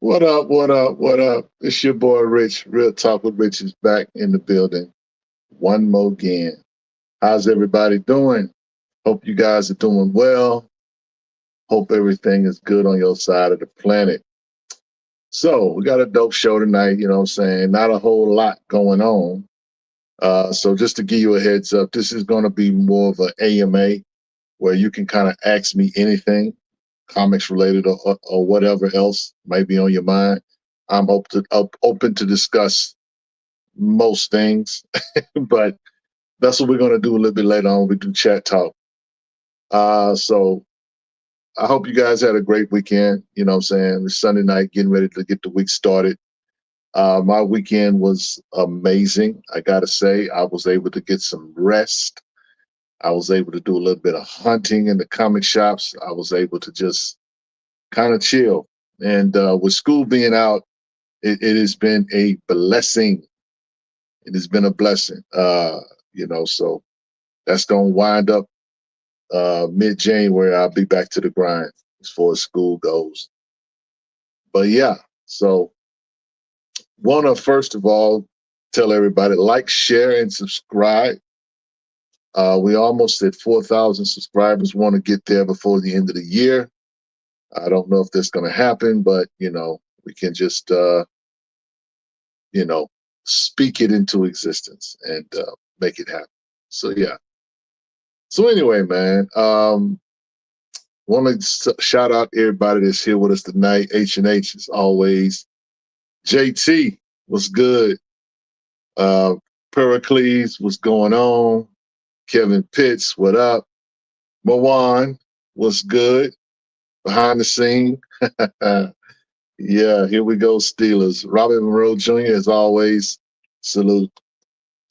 What up? What up? What up? It's your boy Rich. Real Talk with Rich is back in the building. One more again. How's everybody doing? Hope you guys are doing well. Hope everything is good on your side of the planet. So we got a dope show tonight. You know what I'm saying? Not a whole lot going on. So just to give you a heads up, this is going to be more of an AMA where you can kind of ask me anything, comics related or whatever else might be on your mind. I'm open to discuss most things, but that's what we're going to do a little bit later on. We do chat talk. So I hope you guys had a great weekend. You know what I'm saying? It's Sunday night, getting ready to get the week started. My weekend was amazing. I got to say, I was able to get some rest. I was able to do a little bit of hunting in the comic shops. I was able to just kind of chill. And with school being out, it has been a blessing. It has been a blessing. So that's going to wind up mid-January. I'll be back to the grind as far as school goes. But yeah, so want to first of all tell everybody, like, share, and subscribe. We almost at 4,000 subscribers. Want to get there before the end of the year. I don't know if that's going to happen, but we can just speak it into existence and make it happen. So yeah. So anyway, man, want to shout out everybody that's here with us tonight. H&H as always. JT, what's good? Pericles, what's going on? Kevin Pitts, what up? Mawan, what's good? Behind the scene. Yeah, here we go, Steelers. Robert Monroe Jr., as always, salute.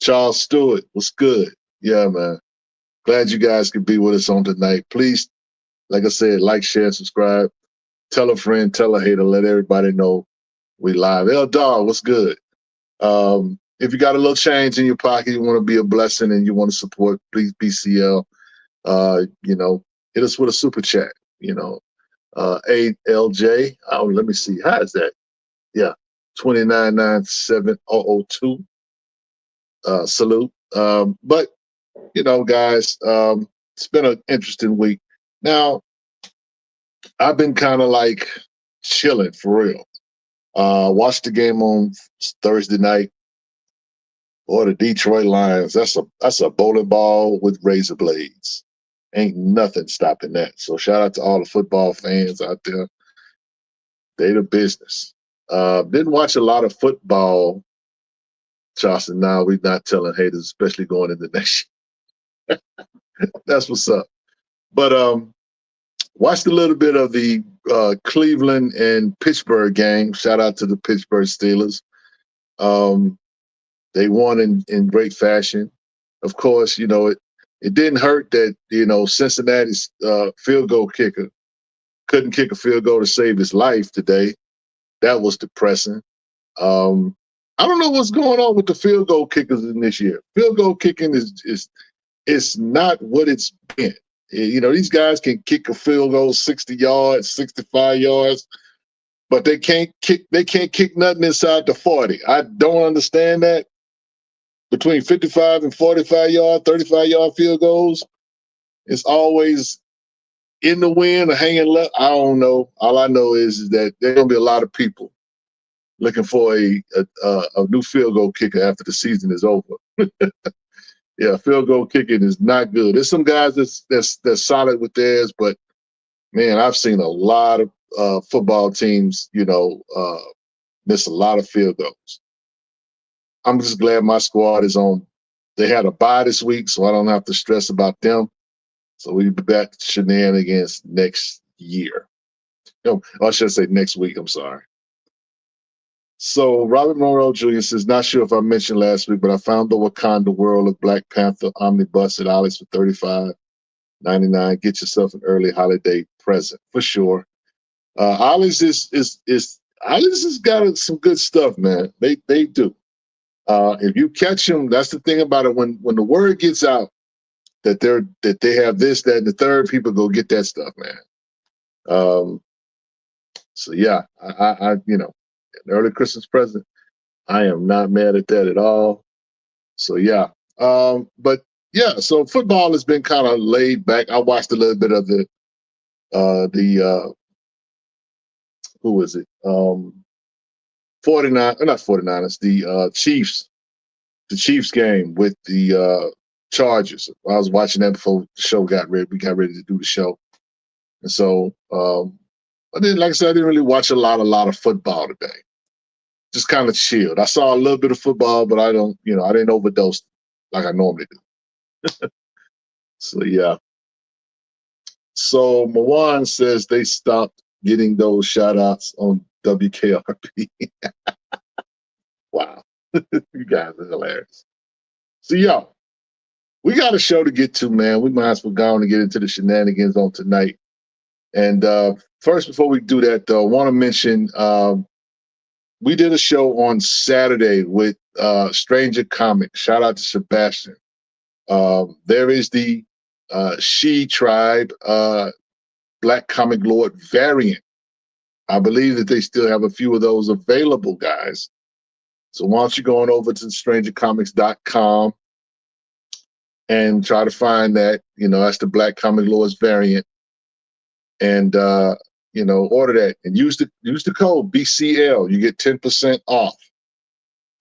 Charles Stewart, what's good? Yeah, man. Glad you guys could be with us on tonight. Please, like I said, like, share, subscribe. Tell a friend, tell a hater, let everybody know we live. Dog, what's good? If you got a little change in your pocket, you want to be a blessing and you want to support, please BCL. Hit us with a super chat. ALJ. Oh, let me see. How is that? Yeah, 2997002. Salute. But guys, it's been an interesting week. Now, I've been kind of like chilling for real. Watched the game on Thursday night. Or the Detroit Lions. That's a bowling ball with razor blades. Ain't nothing stopping that. So shout out to all the football fans out there. They the business. Didn't watch a lot of football, Charleston. Now we're not telling haters, especially going into next year. That's what's up. But watched a little bit of the Cleveland and Pittsburgh game. Shout out to the Pittsburgh Steelers. They won in great fashion. Of course, it didn't hurt that, Cincinnati's field goal kicker couldn't kick a field goal to save his life today. That was depressing. I don't know what's going on with the field goal kickers in this year. Field goal kicking is not what it's been. These guys can kick a field goal 60 yards, 65 yards, but they can't kick nothing inside the 40. I don't understand that. Between 55 and 45-yard, 35-yard field goals, it's always in the wind or hanging left. I don't know. All I know is that there are going to be a lot of people looking for a new field goal kicker after the season is over. Yeah, field goal kicking is not good. There's some guys that's solid with theirs, but man, I've seen a lot of football teams, miss a lot of field goals. I'm just glad my squad is on. They had a bye this week, so I don't have to stress about them. So we'll be back to shenanigans next year. No, I should say next week. I'm sorry. So Robert Monroe Jr. says, not sure if I mentioned last week, but I found the Wakanda World of Black Panther omnibus at Ollie's for $35.99. Get yourself an early holiday present for sure. Ollie's Ollie's has got some good stuff, man. They do. If you catch them, that's the thing about it. When the word gets out that they have this, that, and the third, people go get that stuff, man. So yeah, you know, an early Christmas present. I am not mad at that at all. So yeah, but yeah, so football has been kind of laid back. I watched a little bit of the who was it? 49, not 49ers, the Chiefs, the Chiefs game with the Chargers. I was watching that before the show got ready. We got ready to do the show. And so I didn't, like I said, I didn't really watch a lot of football today. Just kind of chilled. I saw a little bit of football, but I don't, you know, I didn't overdose like I normally do. So yeah. So Mawan says they stopped getting those shout outs on WKRP. Wow. You guys are hilarious. So yeah, we got a show to get to, man. We might as well go on and get into the shenanigans on tonight. And first, before we do that, though, I want to mention we did a show on Saturday with Stranger Comics. Shout out to Sebastian. There is the She Tribe Black Comic Lord variant. I believe that they still have a few of those available, guys. So why don't you go on over to strangercomics.com and try to find that. You know, that's the Black Comic Lords variant. And you know, order that and use the code BCL. You get 10% off.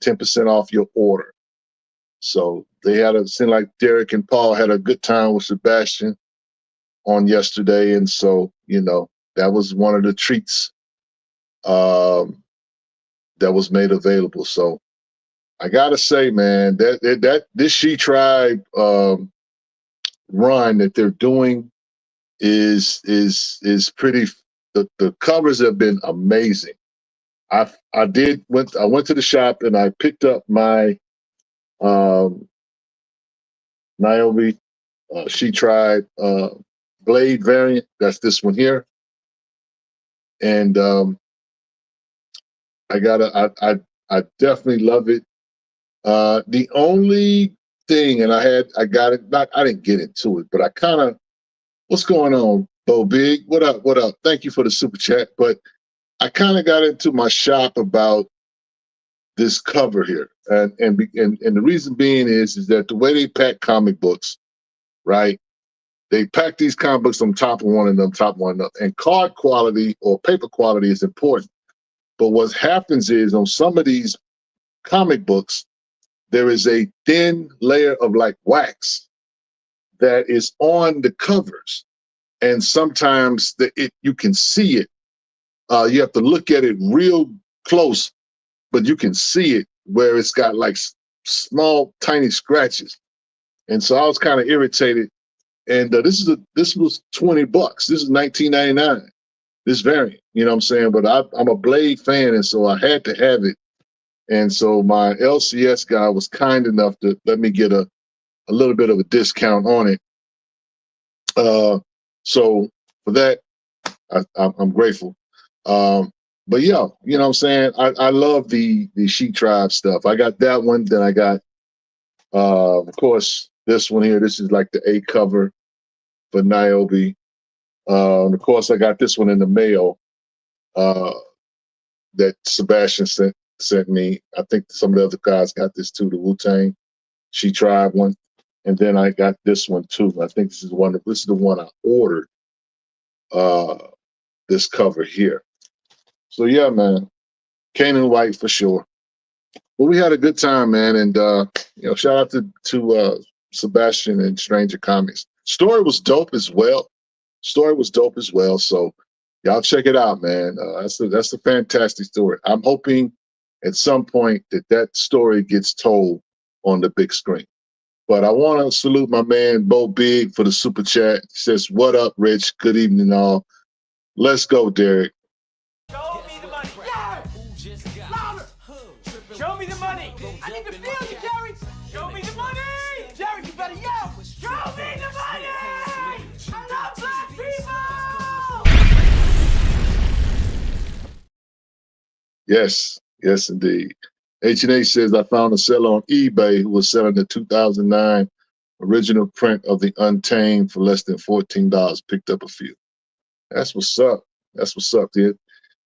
10% off your order. So they had a seemed like Derek and Paul had a good time with Sebastian on yesterday, and so you know that was one of the treats that was made available. So I gotta say, man, that this She Tribe run that they're doing is pretty. The covers have been amazing. I went to the shop and I picked up my Naomi She Tribe Blade variant. That's this one here, and I definitely love it. The only thing, and I got it. Not I didn't get into it, but I kind of what's going on, Bo Big? What up? What up? Thank you for the super chat, but I kind of got into my shop about this cover here, and the reason being is that the way they pack comic books, right? They pack these comic books on top of one another, and card quality or paper quality is important. But what happens is on some of these comic books, there is a thin layer of like wax that is on the covers, and sometimes you can see it. You have to look at it real close, but you can see it where it's got like small, tiny scratches. And so I was kind of irritated. And this was $20. This is $19.99. This variant, you know what I'm saying? But I'm a Blade fan, and so I had to have it. And so my LCS guy was kind enough to let me get a little bit of a discount on it. So for that, I'm grateful. But yeah, you know what I'm saying? I love the She Tribe stuff. I got that one. Then I got, of course, this one here. This is like the A cover for Niobe. Of course, I got this one in the mail that Sebastian sent me. I think some of the other guys got this too, the Wu-Tang She Tribe one. And then I got this one too. I think this is the one I ordered, this cover here. So yeah, man, Canaan White for sure. But we had a good time, man, and you know, shout out to Sebastian and Stranger Comics. Story was dope as well. So y'all check it out, man. That's a fantastic story. I'm hoping at some point that story gets told on the big screen. But I want to salute my man Bo Big for the super chat. He says, "What up, Rich? Good evening, all. Let's go, Derek." Show me the money. Yeah! Louder! Show me the money. I need to feel you, Jerry. Show me the money. Jerry, you better yell. Show me the money. I love black people. Yes, yes, indeed. H&H says, I found a seller on eBay who was selling the 2009 original print of The Untamed for less than $14. Picked up a few. That's what's up. That's what's up, dude.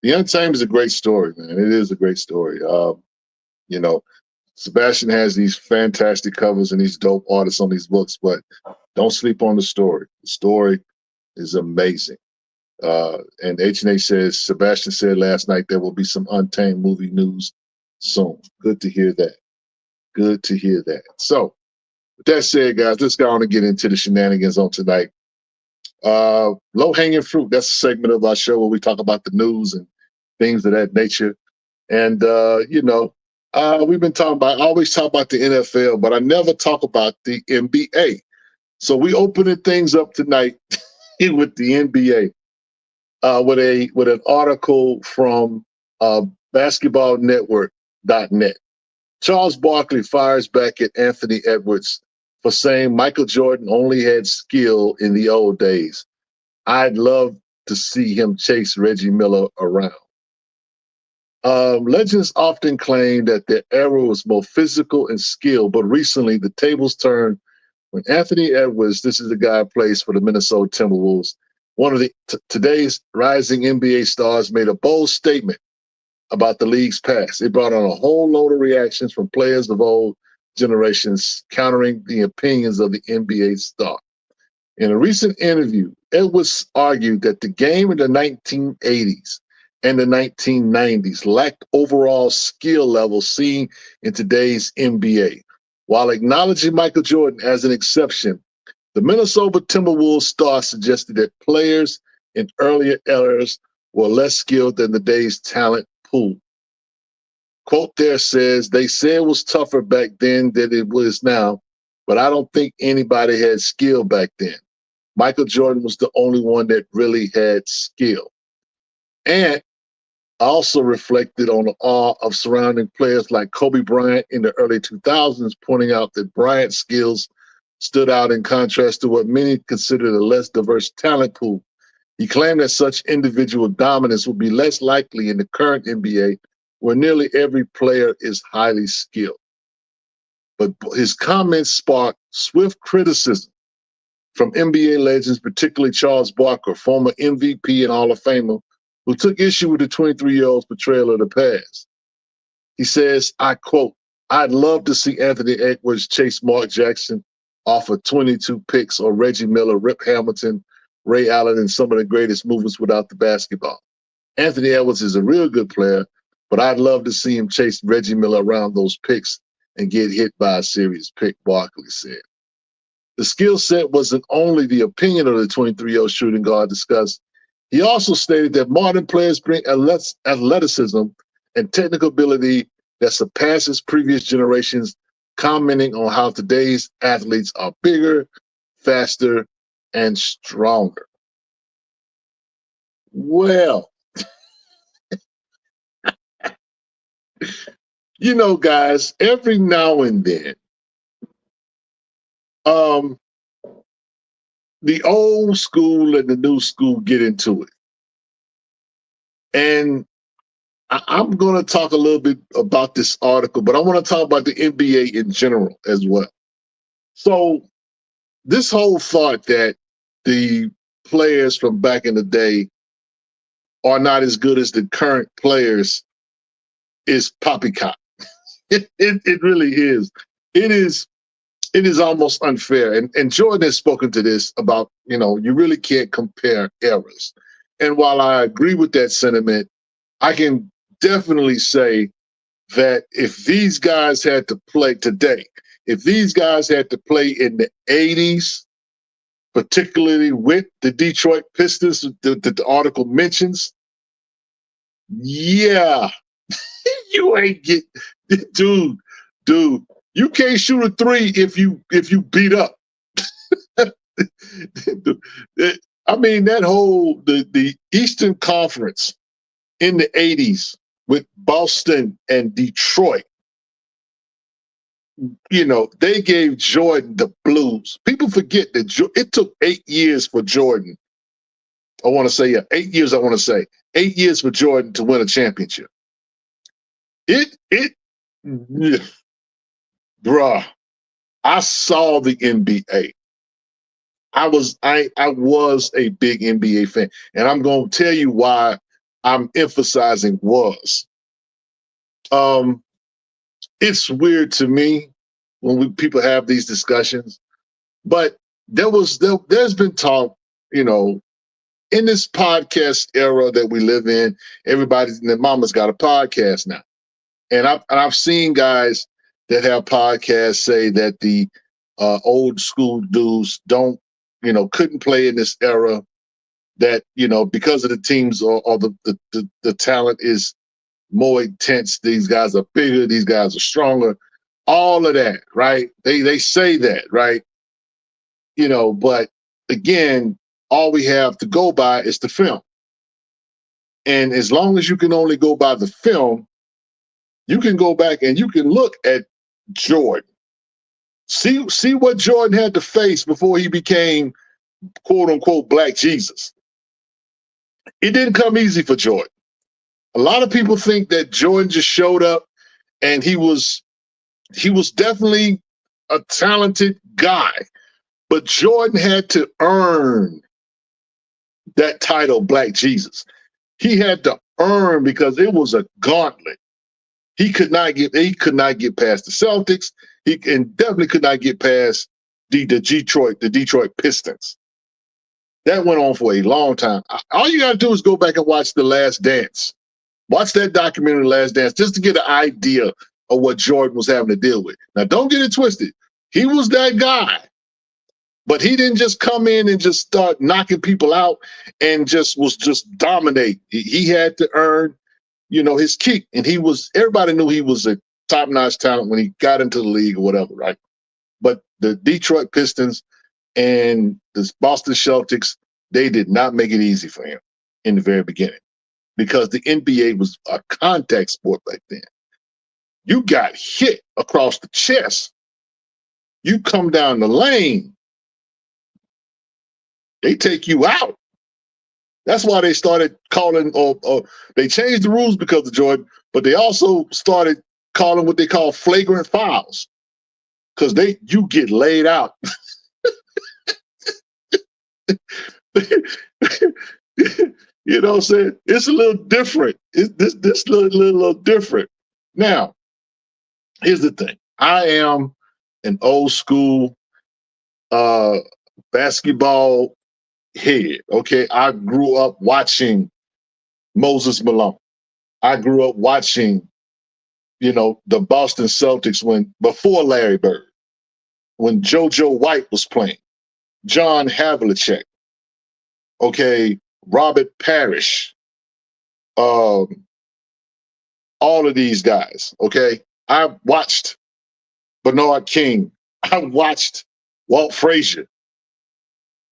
The Untamed is a great story, man. It is a great story. You know, Sebastian has these fantastic covers and these dope artists on these books, but don't sleep on the story. The story is amazing. And H&H says, Sebastian said last night there will be some Untamed movie news soon. Good to hear that. Good to hear that. So, with that said, guys, let's go on and get into the shenanigans on tonight. Low-hanging fruit, that's a segment of our show where we talk about the news and things of that nature. And, we've been talking about, I always talk about the NFL, but I never talk about the NBA. So we opening things up tonight with the NBA with an article from basketballnetwork.net. Charles Barkley fires back at Anthony Edwards for saying Michael Jordan only had skill in the old days. I'd love to see him chase Reggie Miller around. Legends often claim that their era was more physical and skill, but recently the tables turned when Anthony Edwards, this is the guy who plays for the Minnesota Timberwolves, one of the today's rising NBA stars, made a bold statement about the league's past. It brought on a whole load of reactions from players of old generations, countering the opinions of the NBA star. In a recent interview, Edwards argued that the game in the 1980s and the 1990s lacked overall skill level seen in today's NBA. While acknowledging Michael Jordan as an exception, the Minnesota Timberwolves star suggested that players in earlier eras were less skilled than today's talent pool. Quote there says, they say it was tougher back then than it was now, but I don't think anybody had skill back then. Michael Jordan was the only one that really had skill. And also reflected on the awe of surrounding players like Kobe Bryant in the early 2000s, pointing out that Bryant's skills stood out in contrast to what many considered a less diverse talent pool. He claimed that such individual dominance would be less likely in the current NBA, where nearly every player is highly skilled. But his comments sparked swift criticism from NBA legends, particularly Charles Barkley, former MVP and Hall of Famer, who took issue with the 23-year-old's portrayal of the past. He says, I quote, I'd love to see Anthony Edwards chase Mark Jackson off of 22 picks, or Reggie Miller, Rip Hamilton, Ray Allen, and some of the greatest movers without the basketball. Anthony Edwards is a real good player, but I'd love to see him chase Reggie Miller around those picks and get hit by a serious pick, Barkley said. The skill set wasn't only the opinion of the 23-year-old shooting guard discussed. He also stated that modern players bring athleticism and technical ability that surpasses previous generations, commenting on how today's athletes are bigger, faster, and stronger. Well, guys, every now and then, the old school and the new school get into it. And I'm going to talk a little bit about this article, but I want to talk about the NBA in general as well. So this whole thought that the players from back in the day are not as good as the current players is poppycock. It really is. It is almost unfair. And Jordan has spoken to this about, you really can't compare eras. And while I agree with that sentiment, I can definitely say that if these guys had to play today, if these guys had to play in the 80s, particularly with the Detroit Pistons that the article mentions, yeah, you ain't get, dude, you can't shoot a three if you beat up. I mean, that whole the Eastern Conference in the 80s with Boston and Detroit, they gave Jordan the blues. People forget that it took 8 years for Jordan. 8 years, 8 years for Jordan to win a championship. Bruh, I saw the NBA. I was a big NBA fan, and I'm going to tell you why I'm emphasizing was. Um, it's weird to me when people have these discussions, but there's been talk, you know, in this podcast era that we live in. Everybody's their mama's got a podcast now, and I've seen guys that have podcasts say that the old school dudes don't, couldn't play in this era. That because of the teams or the talent is more intense. These guys are bigger. These guys are stronger. All of that, right? They say that, right? But again, all we have to go by is the film. And as long as you can only go by the film, you can go back and you can look at Jordan. See what Jordan had to face before he became quote unquote Black Jesus. It didn't come easy for Jordan. A lot of people think that Jordan just showed up and he was definitely a talented guy, but Jordan had to earn that title, Black Jesus. He had to earn because it was a gauntlet. He could not get past the Celtics. And definitely could not get past the Detroit Pistons. That went on for a long time. All you got to do is go back and watch The Last Dance. Watch that documentary, The Last Dance, just to get an idea of what Jordan was having to deal with. Now, don't get it twisted. He was that guy. But he didn't just come in and just start knocking people out and just dominate. He had to earn, his keep. And everybody knew he was a top-notch talent when he got into the league or whatever, right? But the Detroit Pistons and the Boston Celtics, they did not make it easy for him in the very beginning because the NBA was a contact sport back then. You got hit across the chest. You come down the lane, they take you out. That's why they started calling, or they changed the rules because of Jordan, but they also started calling what they call flagrant fouls because you get laid out. You know what I'm saying? It's a little different. This little different. Now, here's the thing. I am an old school basketball head. Okay, I grew up watching Moses Malone. I grew up watching, the Boston Celtics before Larry Bird, when JoJo White was playing, John Havlicek, okay, Robert Parrish, all of these guys. Okay, I watched Bernard King. I watched Walt Frazier.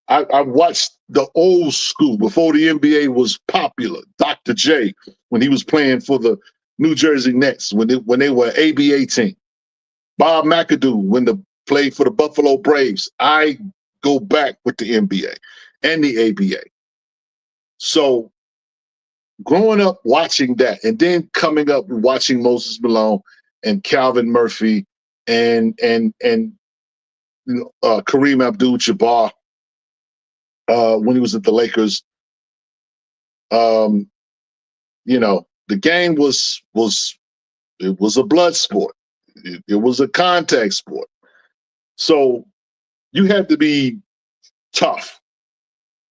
I watched the old school before the NBA was popular. Dr. J, when he was playing for the New Jersey Nets, when they were an ABA team. Bob McAdoo, when they played for the Buffalo Braves. I go back with the NBA and the ABA. So growing up watching that, and then coming up and watching Moses Malone and Calvin Murphy and Kareem Abdul-Jabbar, when he was at the Lakers, the game was a blood sport. It was a contact sport. So you had to be tough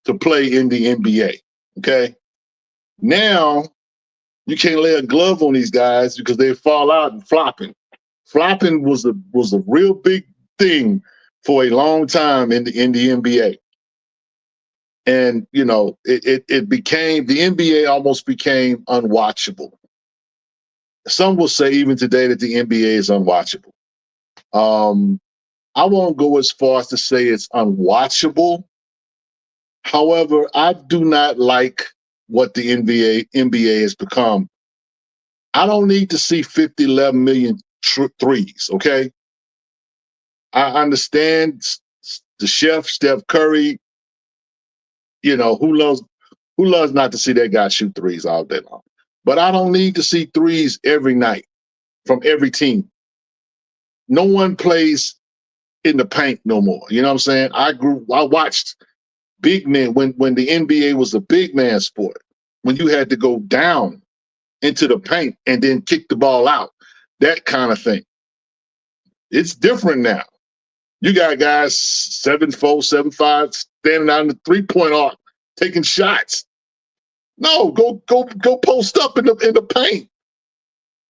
to play in the NBA. Okay. Now you can't lay a glove on these guys because they fall out and flopping. Flopping was a real big thing for a long time in the NBA. And, it became, the NBA almost became unwatchable. Some will say even today that the NBA is unwatchable. I won't go as far as to say it's unwatchable. However, I do not like what the NBA has become. I don't need to see 50, 11 million threes, okay? I understand the chef, Steph Curry, who loves not to see that guy shoot threes all day long. But I don't need to see threes every night from every team. No one plays in the paint no more. You know what I'm saying? I watched big men when the NBA was a big man sport. when you had to go down into the paint and then kick the ball out, that kind of thing. It's different now. You got guys 7'4", 7'5", standing out in the 3-point arc, taking shots. No, go post up in the paint.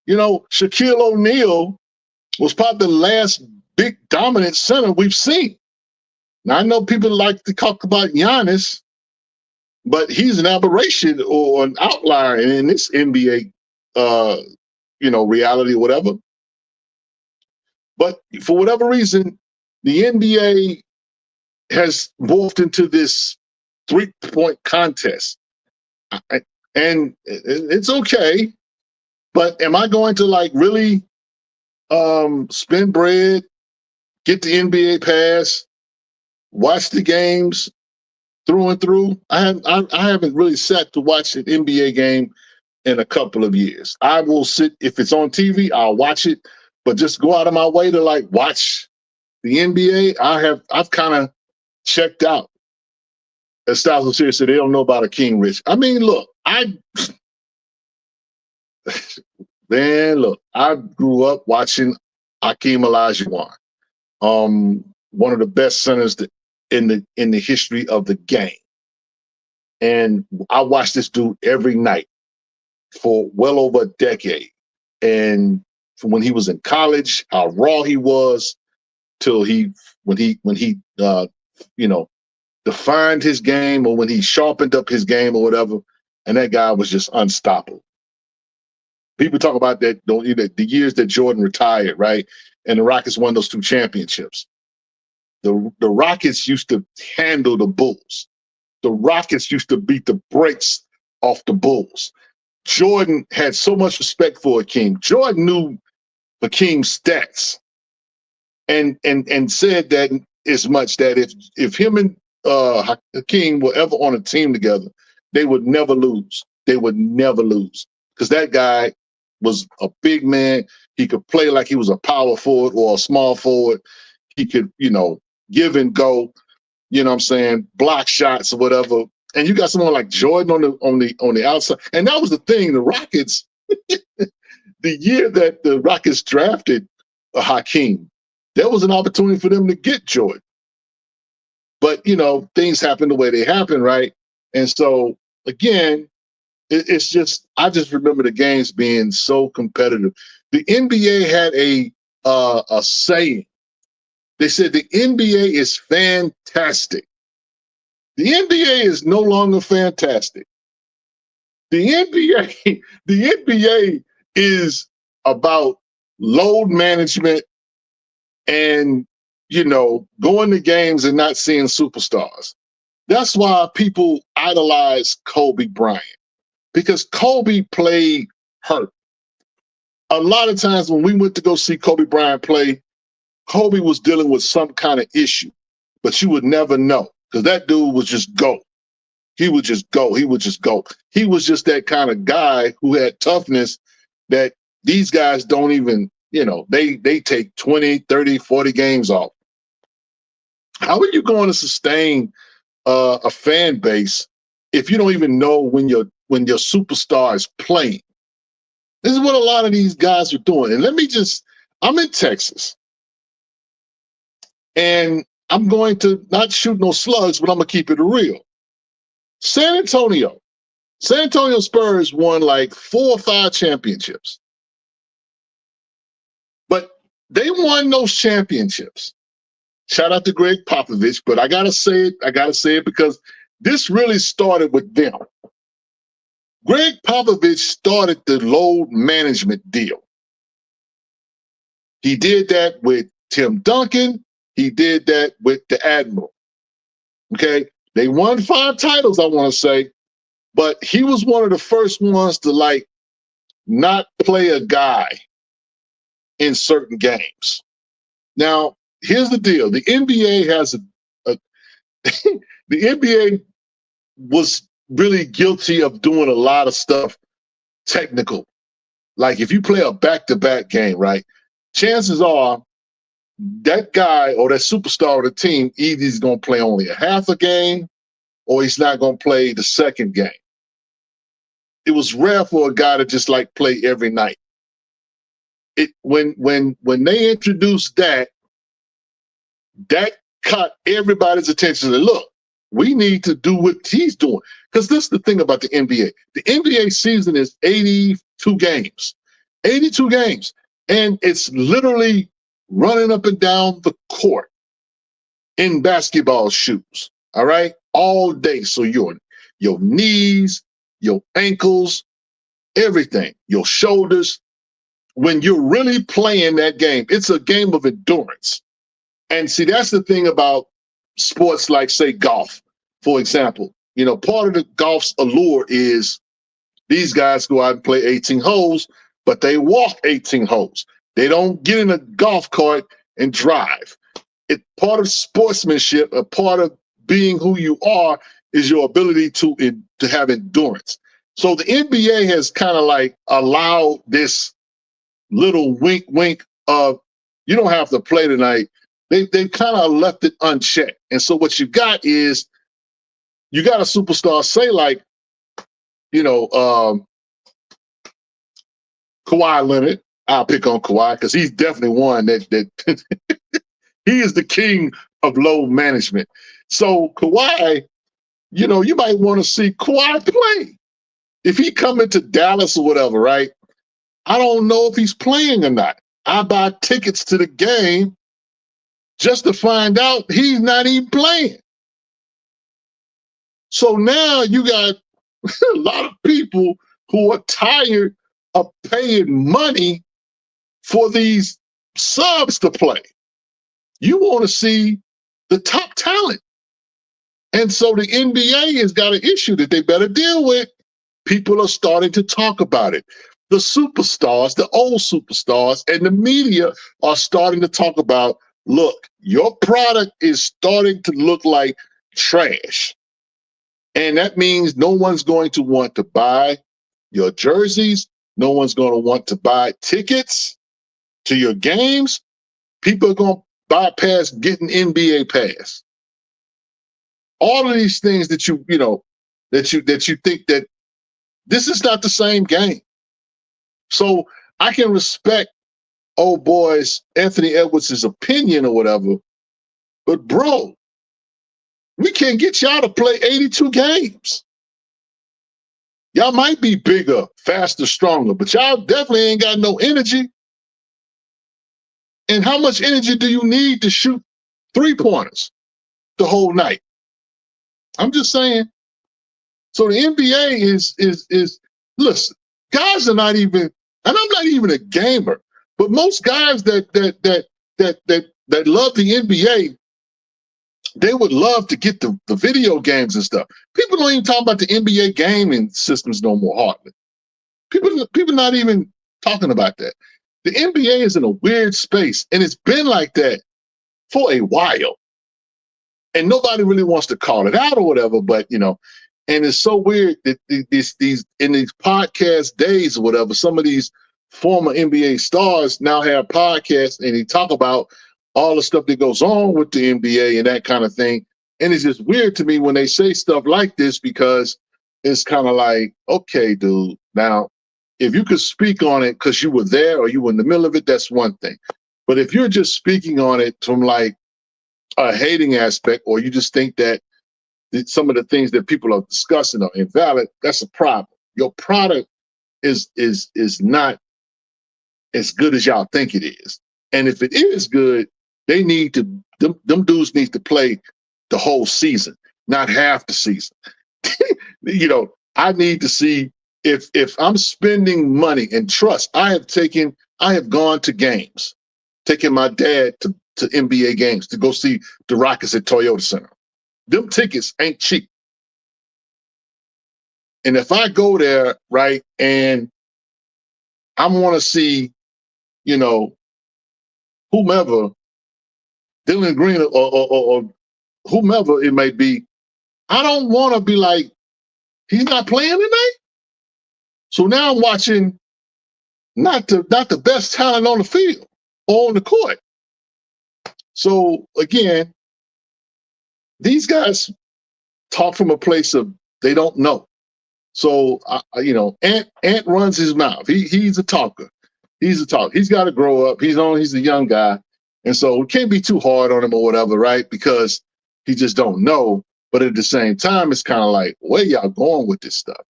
You know, Shaquille O'Neal was probably the last big dominant center we've seen. Now I know people like to talk about Giannis, but he's an aberration or an outlier in this NBA, reality or whatever. But for whatever reason, the NBA has morphed into this 3-point contest. And it's okay, but am I going to like really spend bread, get the NBA pass, watch the games through and through? I haven't really sat to watch an NBA game in a couple of years. I will sit, if it's on TV, I'll watch it, but just go out of my way to like watch the NBA, I've kind of checked out. As Styles was here, said they don't know about Akeem Rich. I mean, look, I grew up watching Akeem Olajuwon, one of the best centers in the history of the game. And I watched this dude every night for well over a decade. And from when he was in college, how raw he was, till when he defined his game, or when he sharpened up his game or whatever, and that guy was just unstoppable. People talk about that, the years that Jordan retired, right? And the Rockets won those 2 championships. The Rockets used to handle the Bulls. The Rockets used to beat the brakes off the Bulls. Jordan had so much respect for Akeem. Jordan knew Akeem's stats and said that as much, that if him and Hakeem were ever on a team together, they would never lose. They would never lose, because that guy was a big man. He could play like he was a power forward or a small forward. He could, give and go, what I'm saying, block shots or whatever. And you got someone like Jordan on the outside. And that was the thing, the Rockets, the year that the Rockets drafted Hakeem, there was an opportunity for them to get Jordan. But, things happen the way they happen, right? And so, again, it's just, I just remember the games being so competitive. The NBA had a saying. They said the NBA is fantastic. The NBA is no longer fantastic. The NBA is about load management and, going to games and not seeing superstars. That's why people idolize Kobe Bryant, because Kobe played hurt. A lot of times when we went to go see Kobe Bryant play, Kobe was dealing with some kind of issue, but you would never know, because that dude would just go. He would just go. He would just go. He was just that kind of guy who had toughness that these guys don't even, they take 20, 30, 40 games off. How are you going to sustain a fan base if you don't even know when your superstar is playing? This is what a lot of these guys are doing. And I'm in Texas. And I'm going to not shoot no slugs, but I'm going to keep it real. San Antonio Spurs won like 4 or 5 championships. But they won those championships. Shout out to Greg Popovich, but I got to say it because this really started with them. Greg Popovich started the load management deal. He did that with Tim Duncan. He did that with the Admiral. Okay? They won 5 titles, I want to say, but he was one of the first ones to not play a guy in certain games. Now, here's the deal. The NBA has the NBA was really guilty of doing a lot of stuff technical. Like if you play a back-to-back game, right? Chances are that guy or that superstar of the team either he's going to play only a half a game or he's not going to play the second game. it was rare for a guy to just like play every night. When they introduced that caught everybody's attention. Look, we need to do what he's doing. Because this is the thing about the NBA. The NBA season is 82 games. 82 games. And it's literally running up and down the court in basketball shoes. All right? All day. So your knees, your ankles, everything, your shoulders. When you're really playing that game, it's a game of endurance. And see, that's the thing about sports like, say, golf, for example. You know, part of the golf's allure is these guys go out and play 18 holes, but they walk 18 holes. They don't get in a golf cart and drive. It's part of sportsmanship, a part of being who you are is your ability to have endurance. So the NBA has kind of like allowed this little wink, wink of you don't have to play tonight. They've kind of left it unchecked. And so what you got is you got a superstar, say like, you know, Kawhi Leonard. I'll pick on Kawhi because he's definitely one that he is the king of load management. So Kawhi, you know, you might want to see Kawhi play. If he come into Dallas or whatever, right? I don't know if he's playing or not. I buy tickets to the game just to find out he's not even playing. So now you got a lot of people who are tired of paying money for these subs to play. You want to see the top talent. And so the NBA has got an issue that they better deal with. People are starting to talk about it. The superstars, the old superstars, and the media are starting to talk about, look, your product is starting to look like trash. And that means no one's going to want to buy your jerseys. No one's going to want to buy tickets to your games. People are going to bypass getting NBA pass. All of these things that you think that this is not the same game. So I can respect old boys Anthony Edwards' opinion or whatever, but bro, we can't get y'all to play 82 games. Y'all might be bigger, faster, stronger, but y'all definitely ain't got no energy. And how much energy do you need to shoot 3-pointers the whole night? I'm just saying. So the NBA is listen, guys are not even, and I'm not even a gamer, but most guys that love the NBA, they would love to get the video games and stuff. People don't even talk about the NBA gaming systems no more, hardly. People not even talking about that. The NBA is in a weird space, and it's been like that for a while. And nobody really wants to call it out or whatever, but you know, and it's so weird that these in these podcast days or whatever, some of these former NBA stars now have podcasts and they talk about all the stuff that goes on with the NBA and that kind of thing. And it's just weird to me when they say stuff like this because it's kind of like, okay, dude, now, if you could speak on it because you were there or you were in the middle of it, that's one thing. But if you're just speaking on it from like a hating aspect, or you just think that some of the things that people are discussing are invalid, that's a problem. Your product is not as good as y'all think it is. And if it is good, they need to, them dudes need to play the whole season, not half the season. You know, I need to see if I'm spending money, and trust, I have gone to games, taking my dad to NBA games to go see the Rockets at Toyota Center. Them tickets ain't cheap. And if I go there, right, and I want to see, you know, whomever, Dylan Green or whomever it may be, I don't want to be like, he's not playing tonight? So now I'm watching not the best talent on the field or on the court. So again, these guys talk from a place of they don't know. So Ant runs his mouth. He's a talker. He's a talker. He's got to grow up. He's a young guy, and so we can't be too hard on him or whatever, right? Because he just don't know. But at the same time, it's kind of like, where y'all going with this stuff?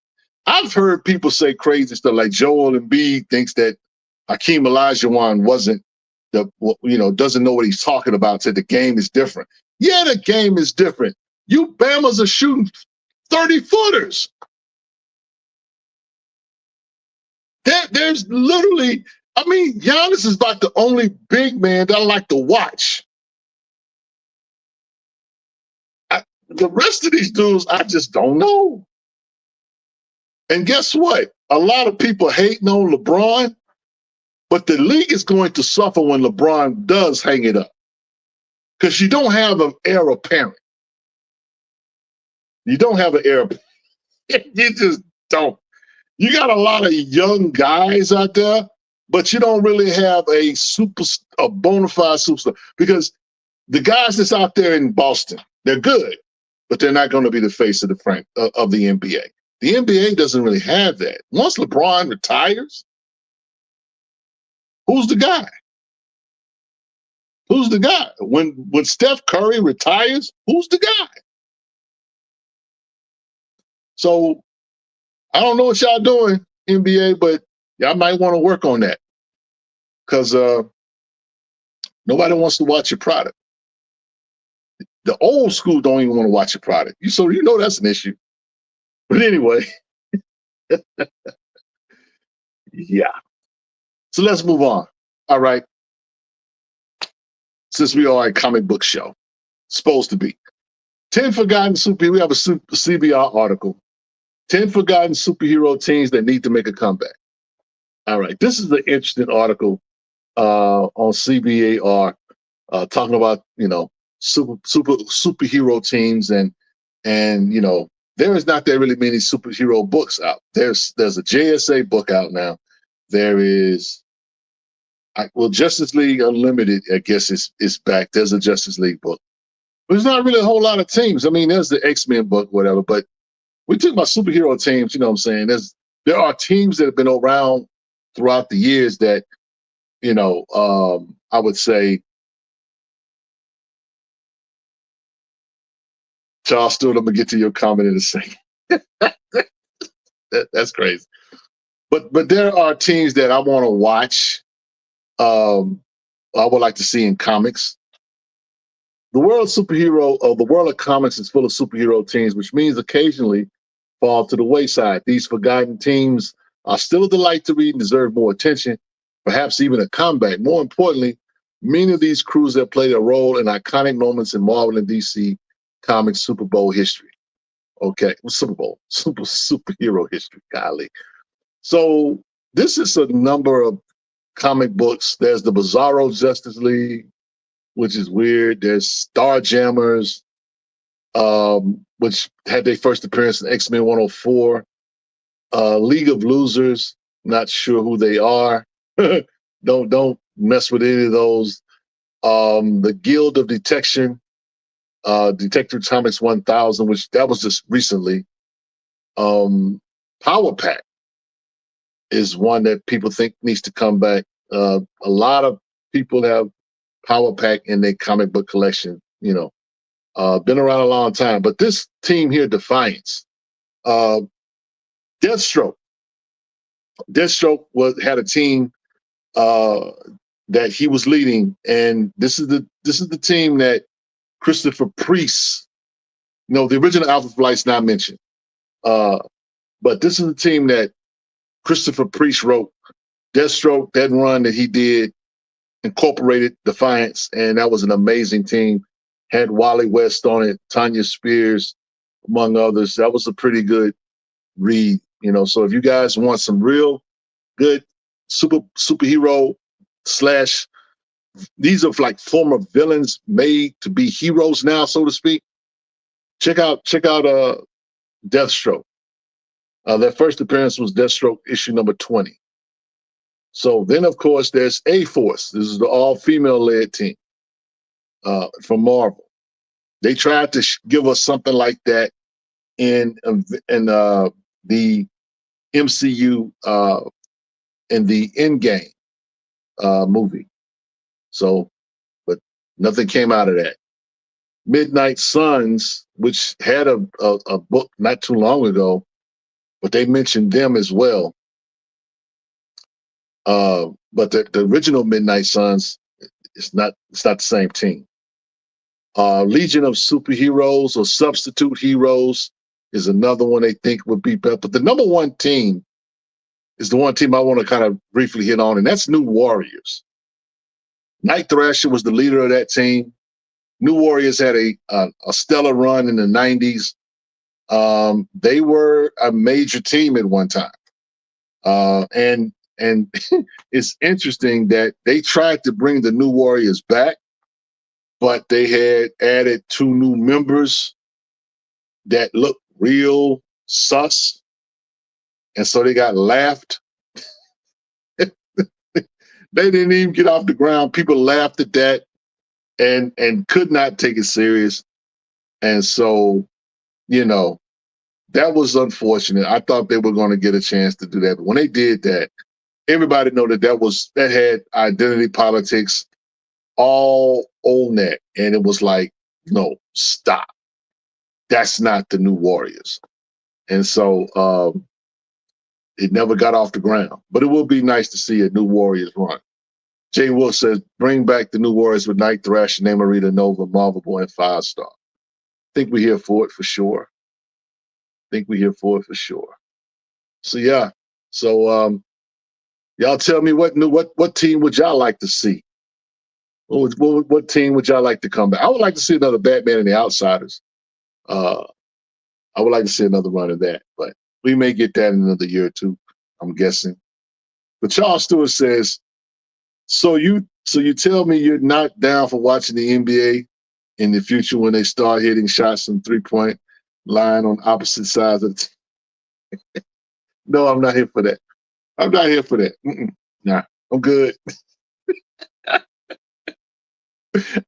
I've heard people say crazy stuff like Joel Embiid thinks that Hakeem Olajuwon doesn't know what he's talking about. Said the game is different. Yeah, the game is different. You Bamas are shooting 30-footers. There's literally, Giannis is like the only big man that I like to watch. The rest of these dudes, I just don't know. And guess what? A lot of people hating on LeBron, but the league is going to suffer when LeBron does hang it up. Because you don't have an heir apparent. You don't have an heir apparent. You just don't. You got a lot of young guys out there, but you don't really have a bona fide superstar. Because the guys that's out there in Boston, they're good, but they're not going to be the face of the NBA. The NBA doesn't really have that. Once LeBron retires, who's the guy? Who's the guy? When Steph Curry retires, who's the guy? So I don't know what y'all doing, NBA, but y'all might want to work on that because nobody wants to watch your product. The old school don't even want to watch your product. So you know that's an issue. But anyway, yeah. So let's move on. All right. Since we are a comic book show, supposed to be 10 forgotten superheroes. We have a CBR article. 10 forgotten superhero teams that need to make a comeback. All right. This is an interesting article on CBAR talking about, superhero teams and there is not that really many superhero books out. There's a JSA book out now. There is Justice League Unlimited, I guess is back. There's a Justice League book. But there's not really a whole lot of teams. There's the X-Men book, whatever, but we talk about superhero teams, you know what I'm saying? There are teams that have been around throughout the years that, I would say, Charles Stewart, I'm gonna get to your comment in a second. That's crazy. But there are teams that I want to watch. I would like to see in comics. The world of comics is full of superhero teams, which means occasionally fall to the wayside. These forgotten teams are still a delight to read and deserve more attention, perhaps even a comeback. More importantly, many of these crews have played a role in iconic moments in Marvel and DC Comics Super Bowl history. Okay, Super Bowl, superhero history, golly. So this is a number of comic books. There's the Bizarro Justice League, which is weird. There's Starjammers, which had their first appearance in X-Men 104. League of Losers, not sure who they are. Don't mess with any of those. The Guild of Detection, Detective Comics 1000, which that was just recently. Power Pack is one that people think needs to come back. A lot of people have Power Pack in their comic book collection, been around a long time. But this team here, Defiance, Deathstroke had a team that he was leading, and this is the team that Christopher Priest, the original Alpha Flight's not mentioned, but this is the team that Christopher Priest wrote. Deathstroke, that run that he did, incorporated Defiance, and that was an amazing team. Had Wally West on it, Tanya Spears, among others. That was a pretty good read, So if you guys want some real good superhero / these are like former villains made to be heroes now, so to speak, check out Deathstroke. Their first appearance was Deathstroke issue number 20. So then, of course, there's A-Force. This is the all-female led team from Marvel. They tried to give us something like that in the MCU in the Endgame movie. So, but nothing came out of that. Midnight Suns, which had a book not too long ago, but they mentioned them as well. But the original Midnight Suns, it's not the same team. Legion of Superheroes or Substitute Heroes is another one they think would be better. But the number one team is the one team I want to kind of briefly hit on, and that's New Warriors. Night Thrasher was the leader of that team. New Warriors had a stellar run in the 90s. They were a major team at one time. And it's interesting that they tried to bring the New Warriors back, but they had added 2 new members that looked real sus. And so they got laughed. They didn't even get off the ground. People laughed at that and could not take it serious. And so, that was unfortunate. I thought they were going to get a chance to do that. But when they did that, everybody know that had identity politics all on that. And it was like, no, stop. That's not the New Warriors. And so it never got off the ground. But it will be nice to see a New Warriors run. Jay Wolf says, bring back the New Warriors with Night Thrasher, Namorita, Nova, Marvel Boy, and Firestar. Think we're here for it for sure. So yeah. So y'all tell me what team would y'all like to see? What team would y'all like to come back? I would like to see another Batman and the Outsiders. I would like to see another run of that, but we may get that in another year or two, I'm guessing. But Charles Stewart says, so you tell me you're not down for watching the NBA in the future when they start hitting shots from 3-point line on opposite sides of the team? No, I'm not here for that. Nah, I'm good.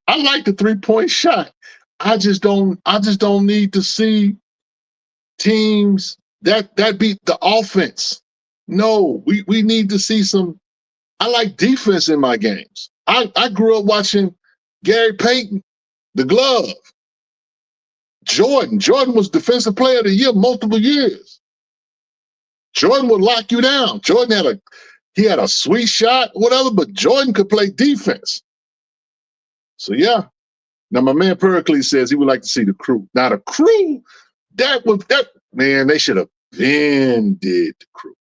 I like the 3-point shot. I just don't need to see teams that beat the offense. No, we need to see some. I like defense in my games. I grew up watching Gary Payton, the glove. Jordan was Defensive Player of the Year multiple years. Jordan would lock you down. Jordan had a sweet shot, whatever, but Jordan could play defense. So yeah. Now my man Pericles says he would like to see the Crew. Now the Crew, man, they should have been did the Crew.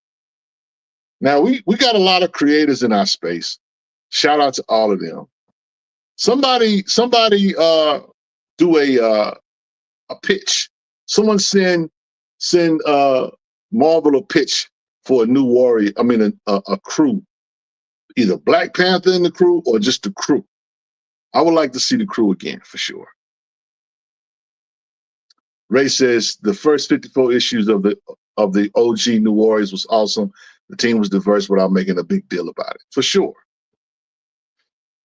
Now we got a lot of creators in our space. Shout out to all of them. Somebody do a pitch. Someone send Marvel a pitch for a new warrior. I mean a Crew, either Black Panther in the Crew or just the Crew. I would like to see the Crew again for sure. Ray says the first 54 issues of the OG New Warriors was awesome. The team was diverse without making a big deal about it, for sure.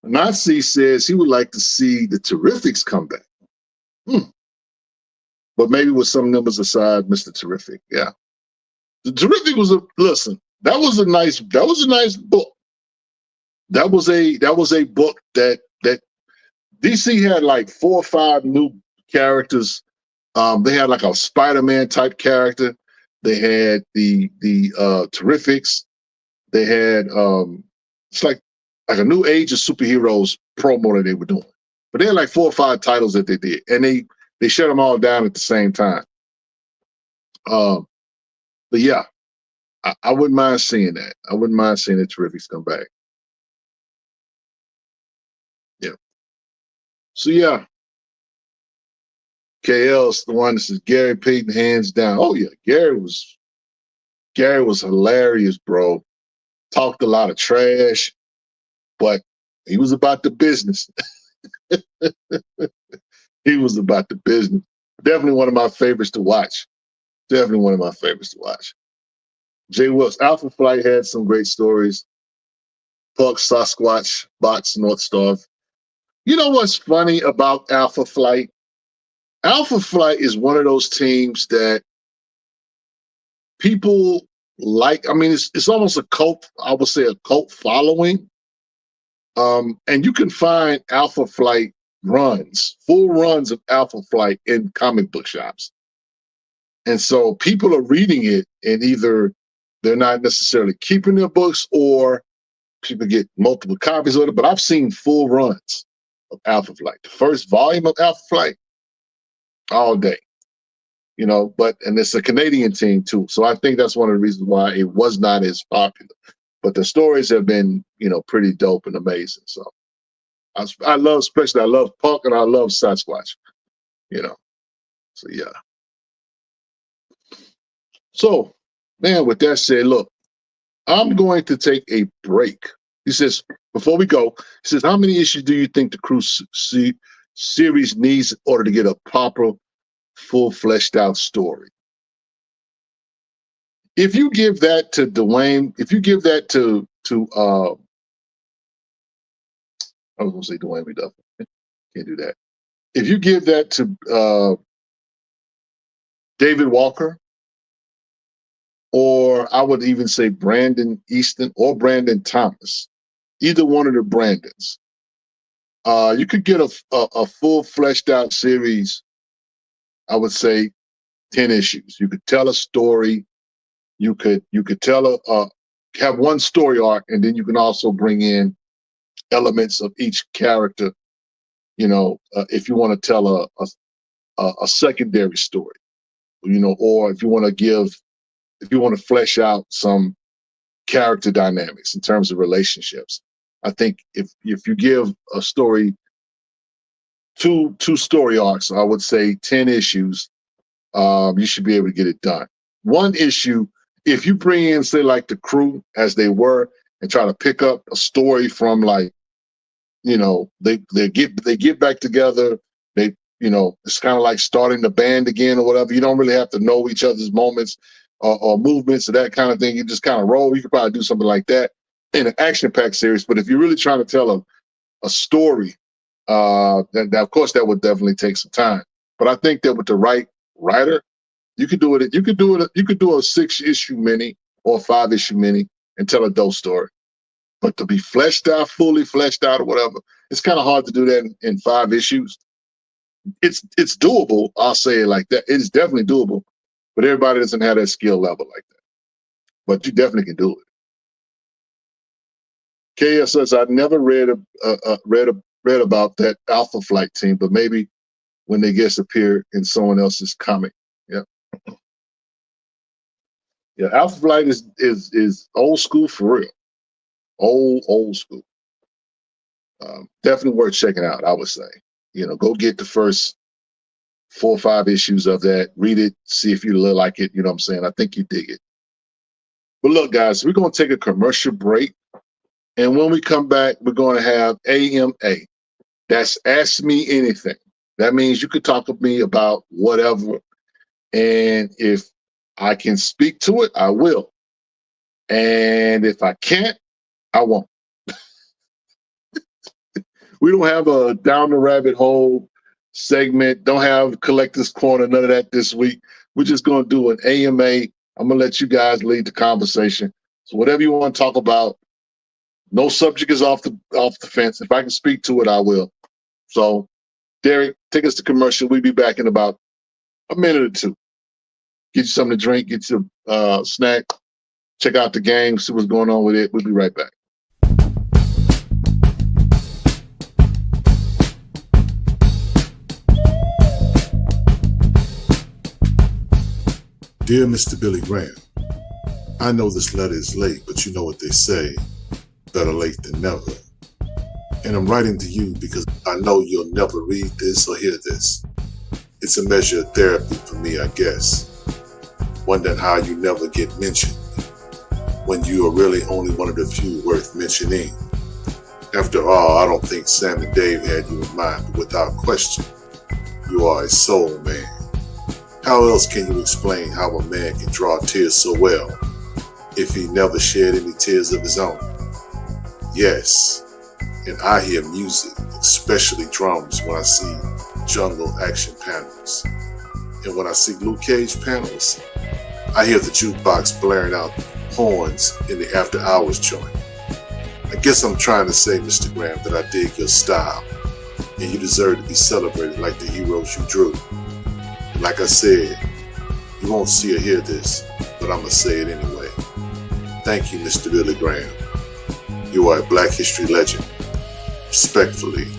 Nazi says he would like to see the Terrifics come back. But maybe with some numbers aside, Mr. Terrific. Yeah. The Terrific was that was a nice book. That was a book that DC had like 4 or 5 new characters. They had like a Spider-Man type character. They had the Terrifics. They had it's like a new age of superheroes promo that they were doing. But they had like 4 or 5 titles that they did, and they shut them all down at the same time. But yeah, I wouldn't mind seeing that. I wouldn't mind seeing the Terrifics come back. Yeah. So yeah. KL's the one that says Gary Payton hands down. Oh yeah, Gary was hilarious, bro. Talked a lot of trash, but he was about the business. He was about the business. Definitely one of my favorites to watch. Jay Wilkes, Alpha Flight had some great stories. Puck, Sasquatch, Bots, North Star. You know what's funny about Alpha Flight? Alpha Flight is one of those teams that people like, I mean, it's almost a cult, I would say a cult following. And you can find Alpha Flight runs, full runs of Alpha Flight in comic book shops. And so people are reading it, and either they're not necessarily keeping their books or people get multiple copies of it. But I've seen full runs of Alpha Flight. The first volume of Alpha Flight, all day. You know, and it's a Canadian team too. So I think that's one of the reasons why it was not as popular. But the stories have been, you know, pretty dope and amazing. So I love Punk and I love Sasquatch, you know. So yeah. So, man, with that said, look, I'm going to take a break. He says, before we go, he says, how many issues do you think the Crew series needs in order to get a proper, full, fleshed out story? If you give that to Dwayne, if you give that to I was going to say Dwayne McDuffie. Can't do that. If you give that to David Walker, or I would even say Brandon Easton or Brandon Thomas, either one of the Brandons, you could get a full fleshed out series. I would say 10 issues. You could tell a story. You could tell have one story arc, and then you can also bring in elements of each character. You know, if you want to tell a secondary story, you know, or if you want to flesh out some character dynamics in terms of relationships. I think if you give a story two story arcs, I would say 10 issues, you should be able to get it done. One issue, if you bring in, say, like the Crew as they were, and try to pick up a story from, like, you know, they get back together. They, you know, it's kind of like starting the band again or whatever. You don't really have to know each other's moments or movements or that kind of thing. You just kind of roll. You could probably do something like that in an action-packed series. But if you're really trying to tell a story, then of course that would definitely take some time. But I think that with the right writer, you could do it. You could do a 6-issue mini or a 5-issue mini and tell a dope story. But to be fleshed out, fully fleshed out or whatever, it's kind of hard to do that in 5 issues. It's doable. I'll say it like that. It's definitely doable, but everybody doesn't have that skill level like that. But you definitely can do it. KS says, I never read about that Alpha Flight team, but maybe when they guest appear in someone else's comic. Yeah. Yeah, Alpha Flight is old school for real. Old school. Definitely worth checking out, I would say. You know, go get the first 4 or 5 issues of that, read it, see if you like it. You know what I'm saying? I think you dig it. But look, guys, we're going to take a commercial break. And when we come back, we're going to have AMA. That's Ask Me Anything. That means you could talk to me about whatever. And if I can speak to it, I will. And if I can't, I won't. We don't have a down the rabbit hole segment. Don't have Collector's Corner, none of that this week. We're just going to do an AMA. I'm going to let you guys lead the conversation. So whatever you want to talk about, no subject is off the fence. If I can speak to it, I will. So, Derek, take us to commercial. We'll be back in about a minute or two. Get you something to drink, get you a snack, check out the game, see what's going on with it. We'll be right back. Dear Mr. Billy Graham, I know this letter is late, but you know what they say, better late than never. And I'm writing to you because I know you'll never read this or hear this. It's a measure of therapy for me, I guess. Wondering how you never get mentioned when you are really only one of the few worth mentioning. After all, I don't think Sam and Dave had you in mind, but without question, you are a soul man. How else can you explain how a man can draw tears so well if he never shed any tears of his own? Yes, and I hear music, especially drums, when I see jungle action panels. And when I see Luke Cage panels, I hear the jukebox blaring out horns in the after hours joint. I guess I'm trying to say, Mr. Graham, that I dig your style, and you deserve to be celebrated like the heroes you drew. And like I said, you won't see or hear this, but I'ma say it anyway. Thank you, Mr. Billy Graham. You are a Black History legend. Respectfully,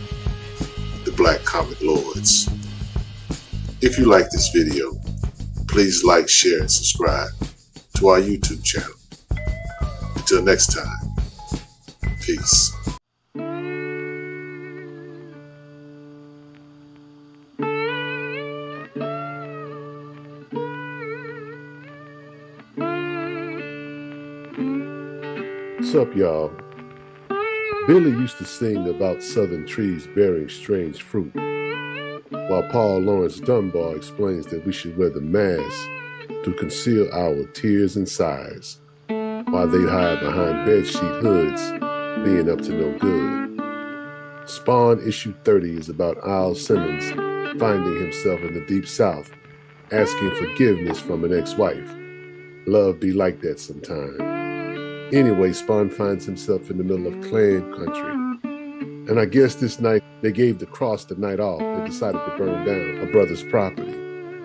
the Black Comic Lords. If you like this video, please like, share, and subscribe to our YouTube channel. Until next time, peace. What's up, y'all? Billy used to sing about southern trees bearing strange fruit, while Paul Laurence Dunbar explains that we should wear the mask to conceal our tears and sighs, while they hide behind bedsheet hoods, being up to no good. Spawn issue 30 is about Al Simmons finding himself in the Deep South, asking forgiveness from an ex-wife. Love be like that sometime. Anyway, Spawn finds himself in the middle of Klan country. And I guess this night, they gave the cross the night off and decided to burn down a brother's property.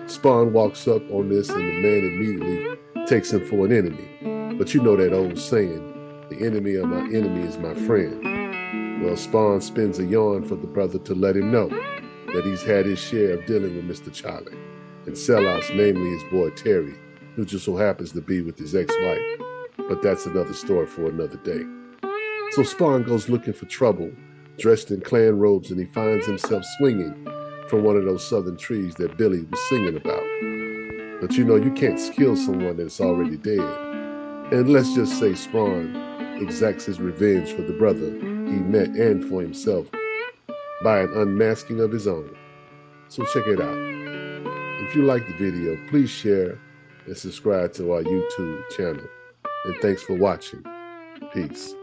Spawn walks up on this and the man immediately takes him for an enemy. But you know that old saying, the enemy of my enemy is my friend. Well, Spawn spins a yarn for the brother to let him know that he's had his share of dealing with Mr. Charlie and sellouts, namely his boy Terry, who just so happens to be with his ex-wife. But that's another story for another day. So Spawn goes looking for trouble, dressed in Klan robes, and he finds himself swinging from one of those southern trees that Billy was singing about. But you know, you can't kill someone that's already dead. And let's just say Spawn exacts his revenge for the brother he met and for himself by an unmasking of his own. So check it out. If you like the video, please share and subscribe to our YouTube channel. And thanks for watching. Peace.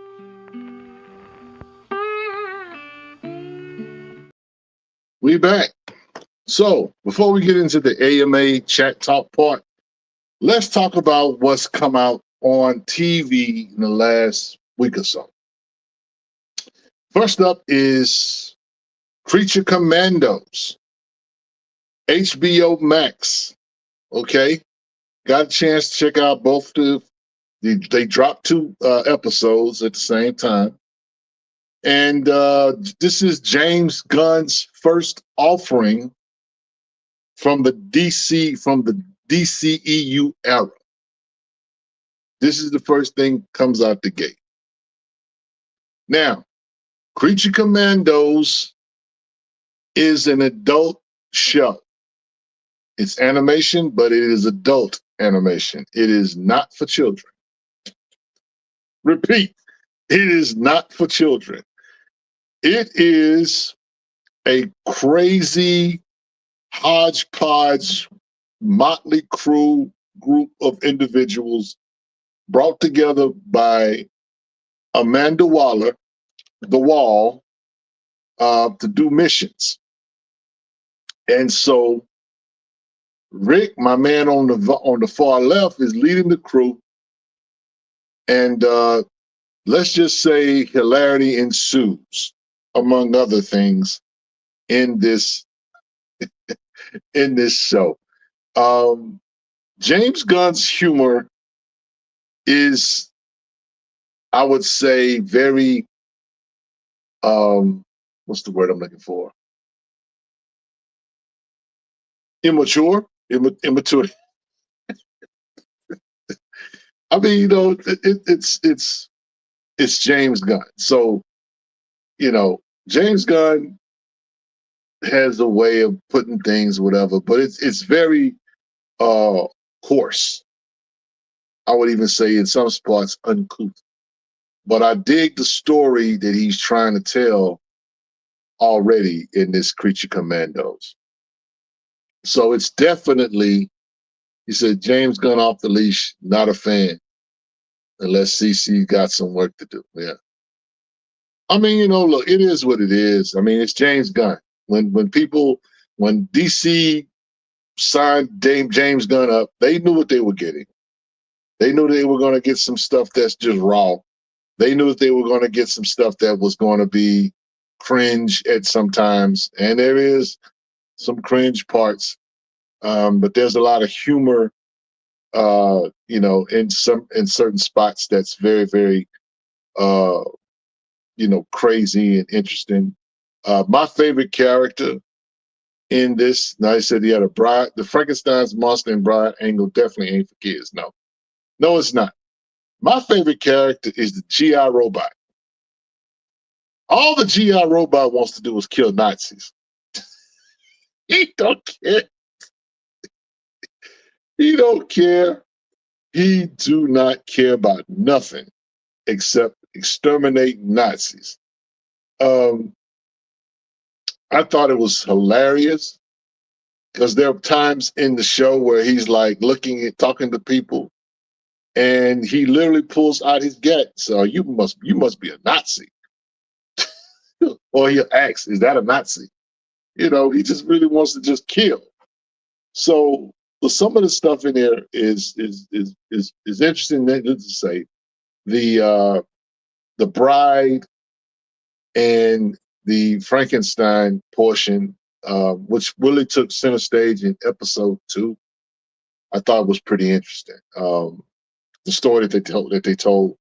We back. So before we get into the AMA chat talk part, let's talk about what's come out on TV in the last week or so. First up is Creature Commandos, HBO Max. Okay, got a chance to check out both they dropped 2 episodes at the same time. And this is James Gunn's first offering from the DCEU era. This is the first thing comes out the gate. Now, Creature Commandos is an adult show. It's animation, but it is adult animation. It is not for children. Repeat, it is not for children. It is a crazy hodgepodge, motley crew group of individuals brought together by Amanda Waller, The Wall, to do missions. And so Rick, my man on the far left, is leading the crew. And let's just say hilarity ensues, among other things, in this show. James Gunn's humor is, I would say, very what's the word I'm looking for? Immature. I mean, you know, it's James Gunn. So, you know, James Gunn has a way of putting things, whatever, but it's very coarse. I would even say in some spots uncouth. But I dig the story that he's trying to tell already in this Creature Commandos. So it's definitely, he said, James Gunn off the leash, not a fan, unless CC got some work to do. Yeah. I mean, you know, look, it is what it is. I mean, it's James Gunn. When DC signed James Gunn up, they knew what they were getting. They knew they were going to get some stuff that's just raw. They knew that they were going to get some stuff that was going to be cringe at sometimes, and there is some cringe parts, but there's a lot of humor, in certain spots that's very, very, crazy and interesting. My favorite character in this, now I said he had a bride. The Frankenstein's monster and bride angle definitely ain't for kids. No, it's not. My favorite character is the GI Robot. All the GI Robot wants to do is kill Nazis. He don't care. He don't care. He do not care about nothing except exterminate Nazis. I thought it was hilarious because there are times in the show where he's like talking to people, and he literally pulls out his gat. So you must be a Nazi. Or he'll ask, is that a Nazi? He just really wants to just kill. So some of the stuff in there is interesting. To say the bride and the Frankenstein portion, which really took center stage in episode 2, I thought was pretty interesting. The story that they told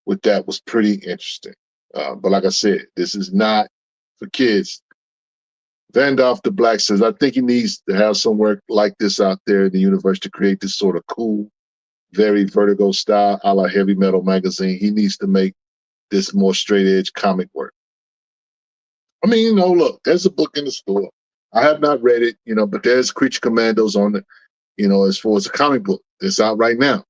with that was pretty interesting. But like I said, this is not for kids. Vandolph the Black says, I think he needs to have some work like this out there in the universe to create this sort of cool, very Vertigo style, a la Heavy Metal magazine. He needs to make this more straight edge comic work. I mean, look, there's a book in the store. I have not read it, but there's Creature Commandos on it, as far as a comic book. It's out right now.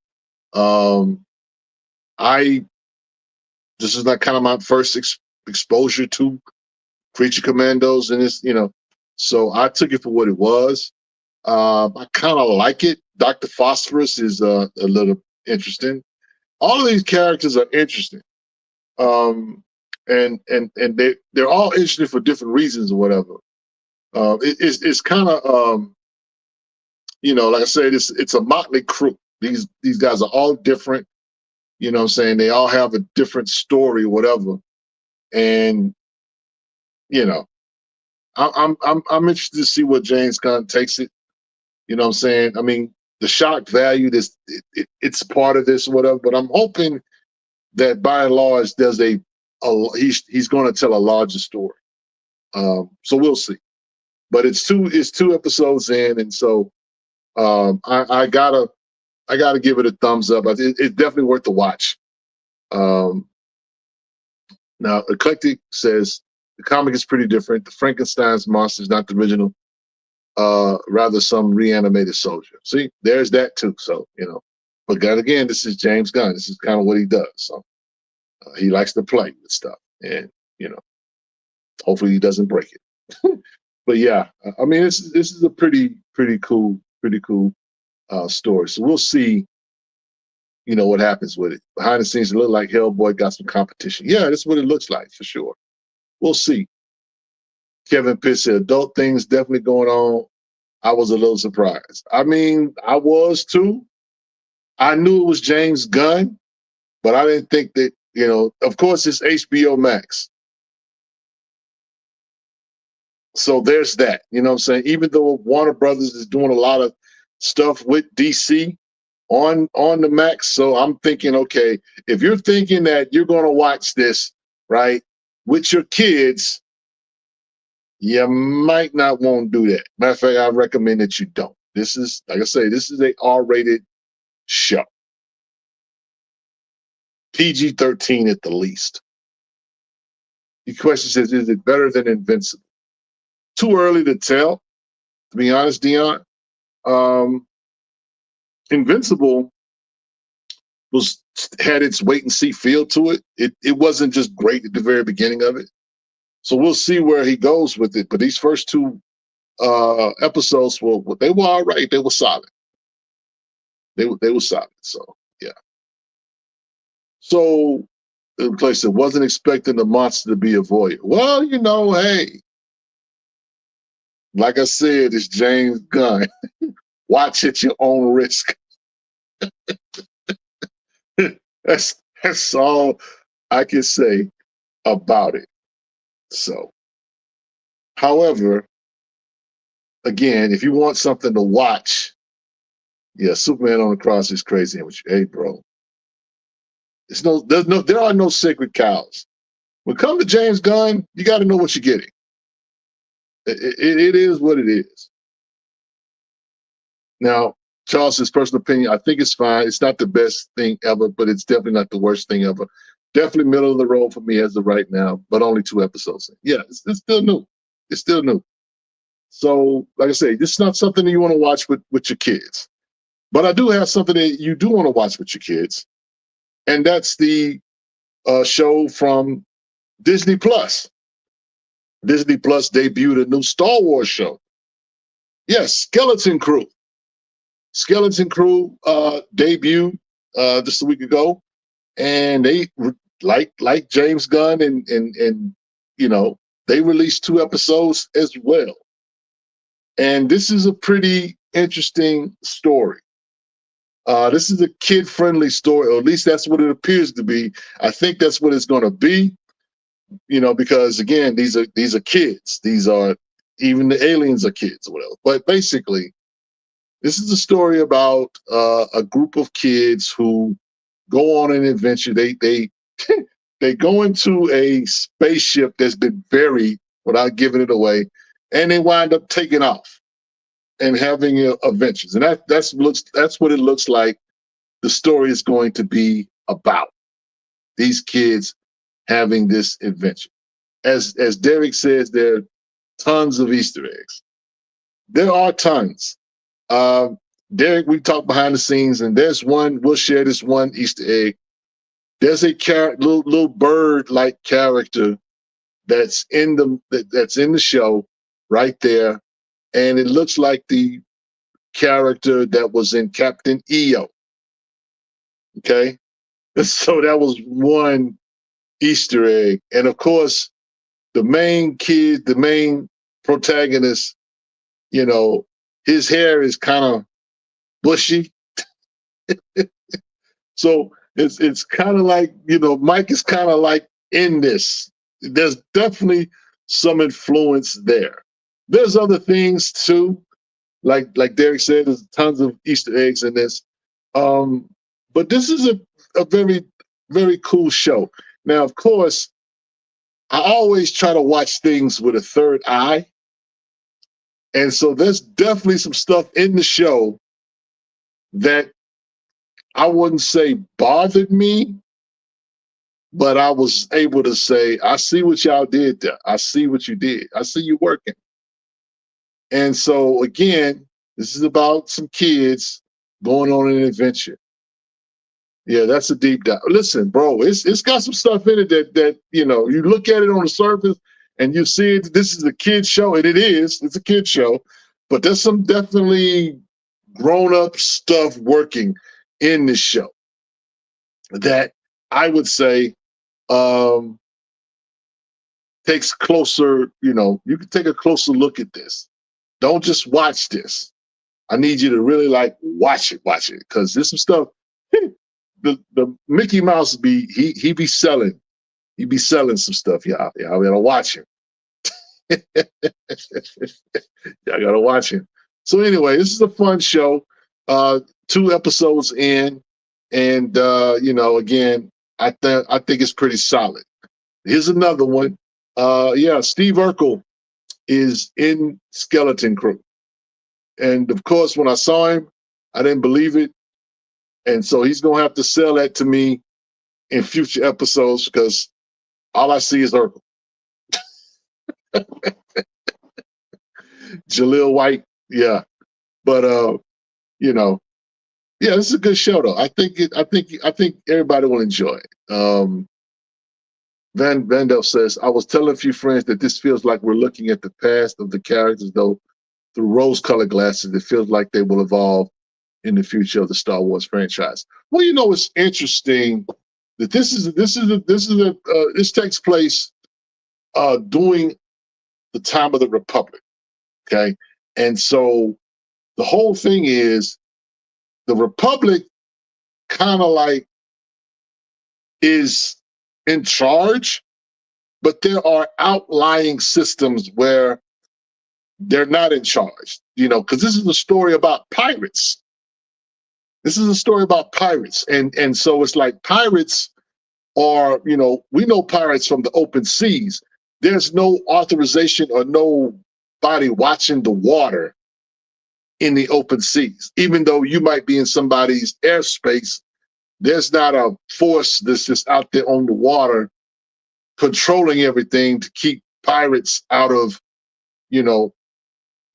This is not kind of my first exposure to Creature Commandos, and it's, so I took it for what it was. I kind of like it. Dr. Phosphorus is a little interesting. All of these characters are interesting. And they're all interesting for different reasons or whatever. It's kind of, like I said, it's a motley crew. These guys are all different. You know what I'm saying? They all have a different story or whatever. And, I'm interested to see what James Gunn takes it. You know what I'm saying? I mean, the shock value, it's part of this or whatever, but I'm hoping that by and large he's going to tell a larger story. So we'll see. But it's two episodes in, and so I gotta give it a thumbs up. It's definitely worth the watch. Now, Eclectic says the comic is pretty different. The Frankenstein's monster is not the original, rather some reanimated soldier. See, there's that too. So but again, this is James Gunn. This is kind of what he does. So he likes to play with stuff, and hopefully he doesn't break it. But yeah, I mean, this is a pretty cool story. So we'll see, what happens with it. Behind the scenes, it looked like Hellboy got some competition. Yeah, that's what it looks like for sure. We'll see. Kevin Pitts said, adult things definitely going on. I was a little surprised. I mean, I was too. I knew it was James Gunn, but I didn't think that, of course it's HBO Max. So there's that, you know what I'm saying? Even though Warner Brothers is doing a lot of stuff with DC on the Max, so I'm thinking, okay, if you're thinking that you're going to watch this, right, with your kids, you might not want to do that. Matter of fact, I recommend that you don't. This is, like I say, this is a R-rated show. PG-13 at the least. The question says, is it better than Invincible? Too early to tell, to be honest, Dion. Invincible had its wait and see feel to it. It wasn't just great at the very beginning of it. So we'll see where he goes with it. But these first 2 episodes were all right. They were solid. They were solid. So yeah. So the place that wasn't expecting the monster to be a voyeur. Well, hey, like I said, it's James Gunn. Watch at your own risk. That's all I can say about it. So, however, again, if you want something to watch, yeah, Superman on the Cross is crazy. Hey, bro, there are no sacred cows. When it comes to James Gunn, you got to know what you're getting. It is what it is. Now, Charles's personal opinion, I think it's fine. It's not the best thing ever, but it's definitely not the worst thing ever. Definitely middle of the road for me as of right now, but only 2 episodes. Yeah, it's still new. It's still new. So, like I say, this is not something that you want to watch with your kids. But I do have something that you do want to watch with your kids, and that's the show from Disney Plus. Disney Plus debuted a new Star Wars show. Yes, Skeleton Crew. Skeleton Crew debuted just a week ago, and they like James Gunn and you know, they released 2 episodes as well. And this is a pretty interesting story. This is a kid-friendly story, or at least that's what it appears to be. I think that's what it's going to be, you know, because again, these are kids. These are, even the aliens are kids or whatever. But basically, this is a story about a group of kids who go on an adventure. They they go into a spaceship that's been buried without giving it away, and they wind up taking off and having adventures. And that's what it looks like the story is going to be about. These kids having this adventure. As Derek says, there are tons of Easter eggs. There are tons. Derek, we talked behind the scenes, and there's one. We'll share this one Easter egg. There's a little bird-like character that's in the show right there, and it looks like the character that was in Captain EO. Okay, so that was one Easter egg, and of course, the main protagonist, you know, his hair is kind of bushy. So it's kind of like, you know, Mike is kind of like in this. There's definitely some influence there. There's other things too, like Derek said, there's tons of Easter eggs in this. But this is a very, very cool show. Now, of course, I always try to watch things with a third eye. And so there's definitely some stuff in the show that I wouldn't say bothered me, but I was able to say, I see what y'all did there. I see what you did. I see you working. And so again, this is about some kids going on an adventure. Yeah, that's a deep dive. Listen, bro, it's got some stuff in it that you know, you look at it on the surface and you see it. This is a kid show, and it's a kid show, but there's some definitely grown-up stuff working in this show that I would say takes closer, you know, you can take a closer look at this. Don't just watch this. I need you to really watch it, because there's some stuff. The Mickey Mouse he be selling some stuff, y'all. Y'all gotta watch him. Y'all gotta watch him. So anyway, this is a fun show. 2 episodes in, and you know, again, I think it's pretty solid. Here's another one. Yeah, Steve Urkel is in Skeleton Crew, and of course, when I saw him, I didn't believe it. And so he's going to have to sell that to me in future episodes, because all I see is Urkel. Jaleel White, yeah. But you know, yeah, this is a good show though. I think everybody will enjoy it. Vandell says, I was telling a few friends that this feels like we're looking at the past of the characters, though through rose-colored glasses. It feels like they will evolve in the future of the Star Wars franchise. Well, you know, it's interesting that this takes place during the time of the Republic. Okay, and so the whole thing is the Republic kind of like is in charge, but there are outlying systems where they're not in charge, because this is a story about pirates. This is a story about pirates. And so it's like pirates are, we know pirates from the open seas. There's no authorization or nobody watching the water in the open seas. Even though you might be in somebody's airspace, there's not a force that's just out there on the water controlling everything to keep pirates out of,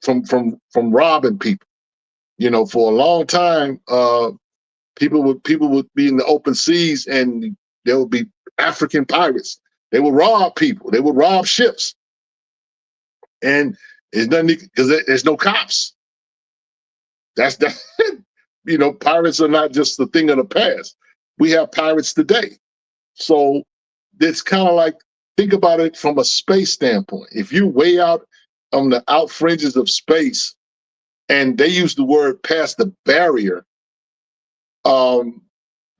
from robbing people. For a long time, people would be in the open seas, and there would be African pirates. They would rob people. They would rob ships, and it's nothing because there's no cops. That's that. Pirates are not just the thing of the past. We have pirates today. So it's kind of like, think about it from a space standpoint. If you're way out on the out fringes of space, and they use the word past the barrier,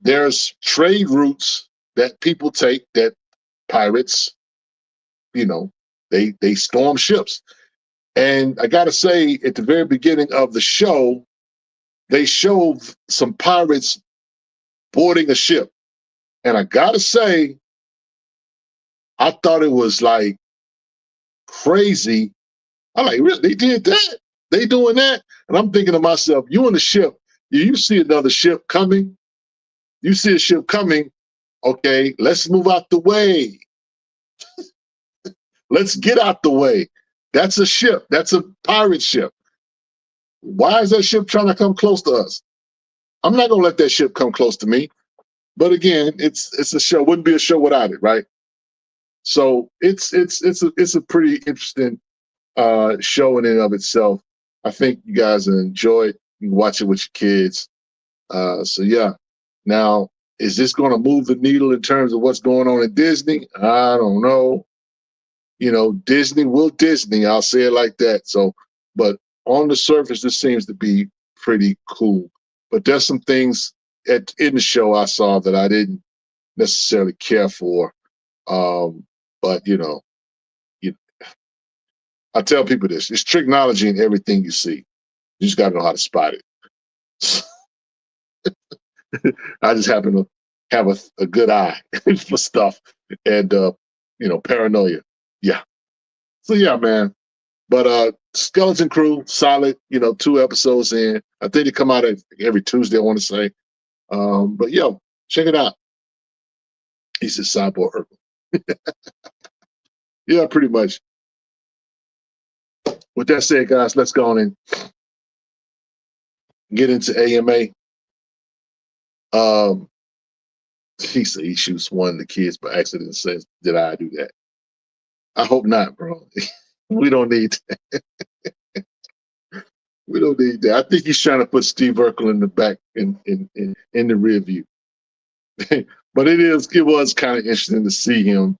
there's trade routes that people take that pirates, they storm ships. And I got to say, at the very beginning of the show, they showed some pirates boarding a ship. And I got to say, I thought it was like crazy. I'm like, really? They did that? They doing that? And I'm thinking to myself, you on the ship, you see another ship coming. You see a ship coming. Okay, let's move out the way. Let's get out the way. That's a ship. That's a pirate ship. Why is that ship trying to come close to us? I'm not gonna let that ship come close to me. But again, it's a show. Wouldn't be a show without it, right? So it's a pretty interesting show in and of itself. I think you guys will enjoy it. You can watch it with your kids. So yeah. Now, is this going to move the needle in terms of what's going on in Disney? I don't know. Disney will Disney. I'll say it like that. So, but on the surface, this seems to be pretty cool. But there's some things in the show I saw that I didn't necessarily care for. But I tell people this: it's technology in everything you see. You just got to know how to spot it. I just happen to have a good eye for stuff, and paranoia. Yeah. So yeah, man. But Skeleton Crew, solid. 2 episodes in. I think they come out every Tuesday. I want to say. But yo, check it out. He said Cyborg Urkel. Yeah, pretty much. With that said, guys, let's go on and get into AMA. He said he shoots one of the kids by accident and says, "Did I do that?" I hope not, bro. We don't need that. We don't need that. I think he's trying to put Steve Urkel in the back in the rear view. But it was kind of interesting to see him,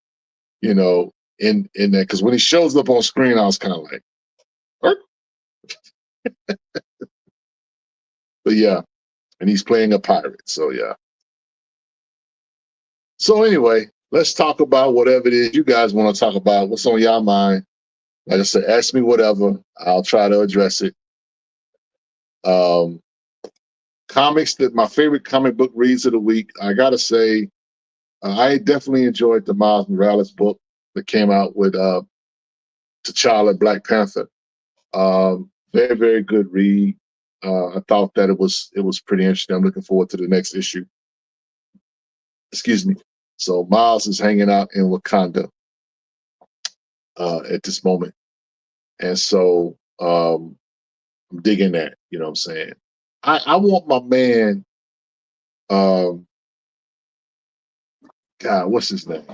in that, because when he shows up on screen, I was kind of like, Urkel? But yeah, and he's playing a pirate, so yeah. So anyway, let's talk about whatever it is you guys want to talk about. What's on your mind? Like I said, ask me whatever. I'll try to address it. Comics, that my favorite comic book reads of the week. I gotta say, I definitely enjoyed the Miles Morales book that came out with T'Challa and Black Panther. Very, very good read. I thought that it was pretty interesting. I'm looking forward to the next issue. Excuse me. So Miles is hanging out in Wakanda at this moment, and so I'm digging that. You know what I'm saying? I want my man. God, what's his name?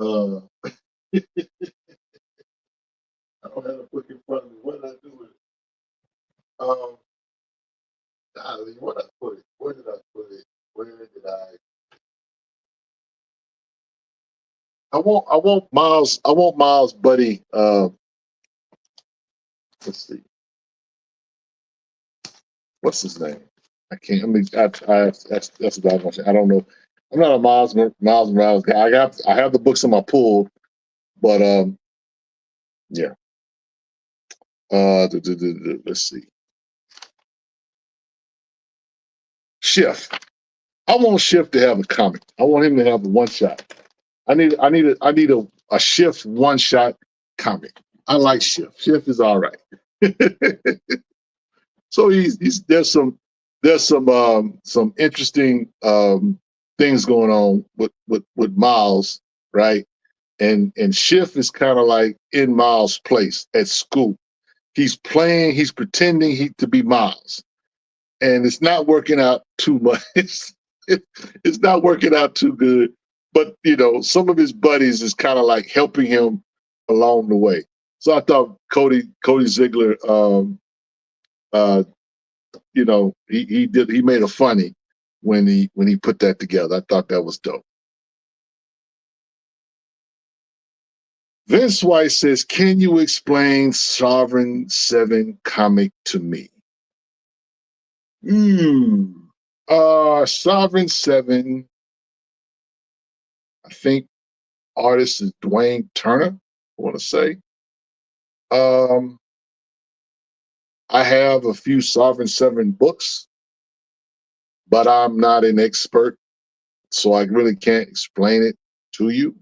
I don't have a book in front of me. What did I do with it? Golly, what did I put it? Where did I put it? Where did I? I want Miles' buddy. Let's see. What's his name? I can't. I mean, that's what I was gonna say. I don't know. I'm not a Miles Morales guy. I have the books in my pool, but yeah. Let's see. Chef. I want Chef to have a comic. I want him to have a one shot. I need a Chef one shot comic. I like Chef. Chef is all right. So he's there's some interesting things going on with Miles, right? And Schiff is kind of like in Miles' place at school. He's pretending to be Miles, and it's not working out too much. It's not working out too good. But some of his buddies is kind of like helping him along the way. So I thought Cody Ziegler, he made a funny when he put that together. I thought that was dope. Vince White says, "Can you explain Sovereign 7 comic to me?" Sovereign 7, I think artist is Dwayne Turner, I want to say. I have a few Sovereign 7 books, but I'm not an expert, so I really can't explain it to you.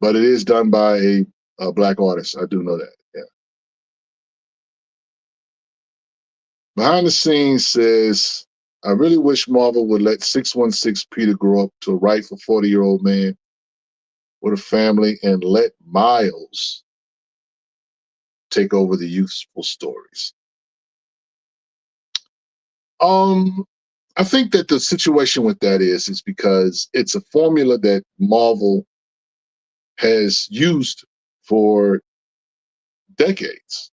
But it is done by a Black artist. I do know that. Yeah. Behind the scenes says, "I really wish Marvel would let 616 Peter grow up to a rightful 40-year-old man with a family and let Miles take over the youthful stories." I think that the situation with that is because it's a formula that Marvel has used for decades.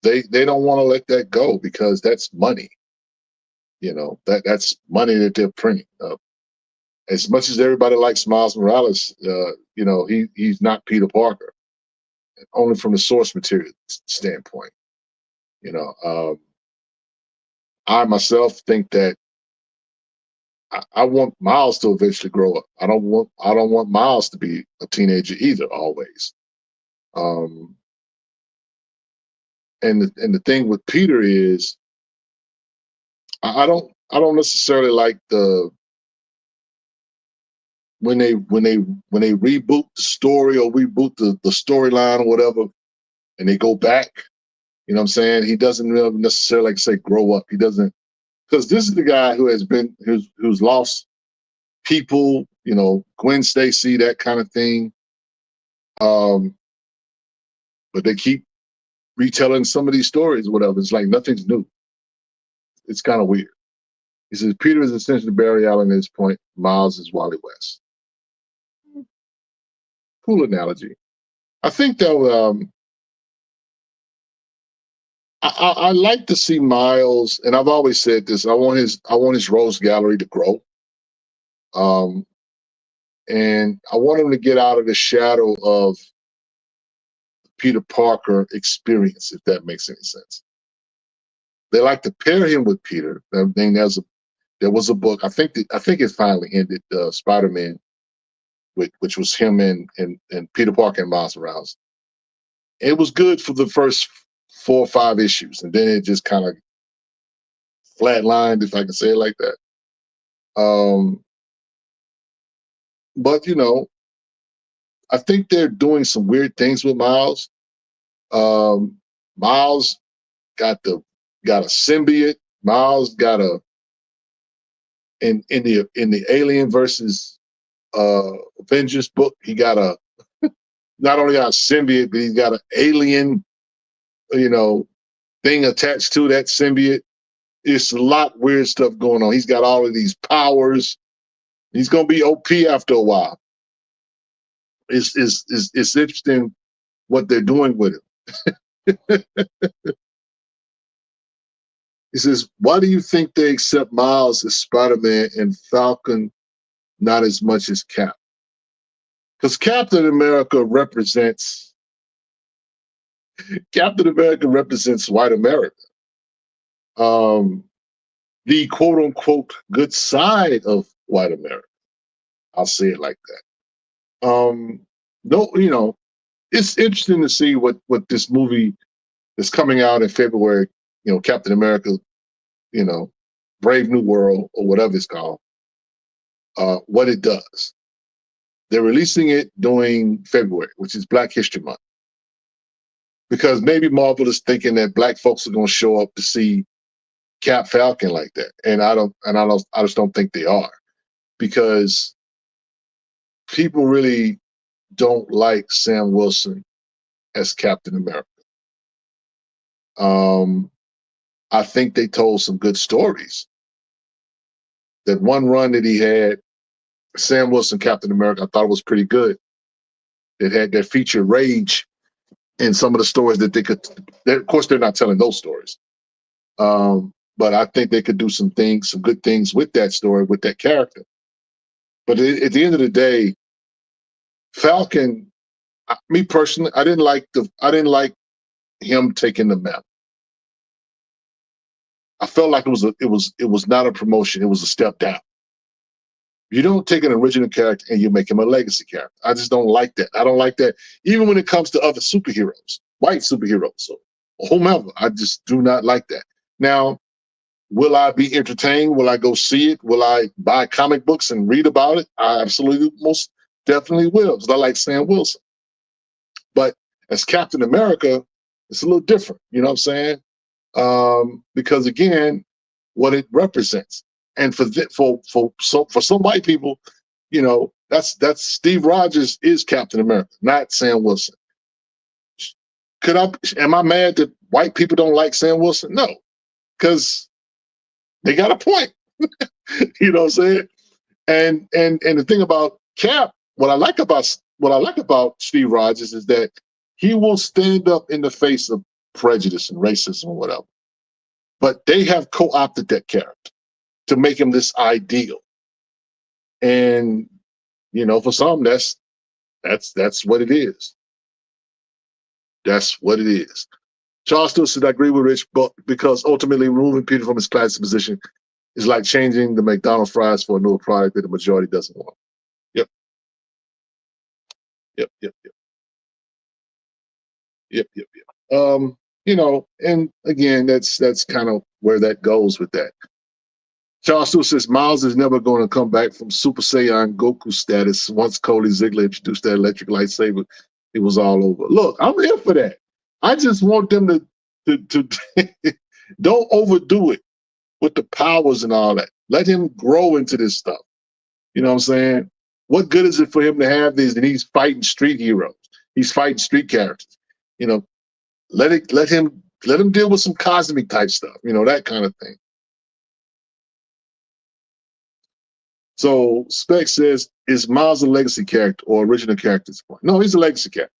They don't want to let that go because that's money. That's money that they're printing. As much as everybody likes Miles Morales, he's not Peter Parker, only from the source material standpoint. I myself think that I want Miles to eventually grow up. I don't want Miles to be a teenager either. Always. And the thing with Peter is, I don't necessarily like when they reboot the story or reboot the storyline or whatever, and they go back. You know what I'm saying? He doesn't really necessarily say grow up. He doesn't, because this is the guy who's lost people. Gwen Stacy, that kind of thing. But they keep retelling some of these stories, or whatever. It's like nothing's new. It's kind of weird. He says Peter is essentially Barry Allen at this point. Miles is Wally West. Cool analogy. I think that I like to see Miles, and I've always said this. I want his Rose Gallery to grow, and I want him to get out of the shadow of Peter Parker experience, if that makes any sense. They like to pair him with Peter. I mean, there was a book. I think it finally ended. Spider-Man, which was him and Peter Parker and Miles Morales. It was good for the first 4 or 5 issues, and then it just kind of flatlined, if I can say it like that. But I think they're doing some weird things with Miles. Miles got a symbiote. Miles got in the Alien versus Avengers book. He got not only got a symbiote, but he's got an alien, thing attached to that symbiote. It's a lot of weird stuff going on. He's got all of these powers. He's gonna be OP after a while. It's interesting what they're doing with him. He says, "Why do you think they accept Miles as Spider-Man and Falcon not as much as Cap?" Because Captain America represents white America. the quote unquote good side of white America. I'll say it like that. No, it's interesting to see what this movie that's coming out in February, Captain America, you know, Brave New World or whatever it's called, what it does. They're releasing it during February, which is Black History Month, because maybe Marvel is thinking that Black folks are going to show up to see Cap Falcon like that, and I just don't think they are, because people really don't like Sam Wilson as Captain America. I think they told some good stories. That one run that he had, Sam Wilson, Captain America, I thought it was pretty good. It had that featured Rage in some of the stories that they could. Of course, they're not telling those stories, but I think they could do some good things with that story, with that character. But at the end of the day, Falcon, me personally, I didn't like him taking the map. I felt like it was not a promotion. It was a step down. You don't take an original character and you make him a legacy character. I just don't like that. I don't like that even when it comes to other superheroes, white superheroes, or whomever. I just do not like that. Now, will I be entertained? Will I go see it? Will I buy comic books and read about it? I absolutely, most definitely will, because I like Sam Wilson. But as Captain America, it's a little different. You know what I'm saying? Because again, what it represents. And for some white people, that's Steve Rogers is Captain America, not Sam Wilson. Am I mad that white people don't like Sam Wilson? No, because they got a point. You know what I'm saying? And the thing about Cap, what I like about Steve Rogers is that he will stand up in the face of prejudice and racism or whatever. But they have co-opted that character to make him this ideal. And, for some, that's what it is. That's what it is. Charles Stewart said, I agree with Rich, but because ultimately removing Peter from his classic position is like changing the McDonald's fries for a newer product that the majority doesn't want. Yep. And again, that's kind of where that goes with that. Charles Stewart says Miles is never going to come back from Super Saiyan Goku status. Once Cody Ziegler introduced that electric lightsaber, it was all over. Look, I'm here for that. I just want them to don't overdo it with the powers and all that. Let him grow into this stuff. You know what I'm saying? What good is it for him to have these? And he's fighting street heroes. He's fighting street characters. Let him deal with some cosmic type stuff. That kind of thing. So Spec says, is Miles a legacy character or original character? No, he's a legacy character.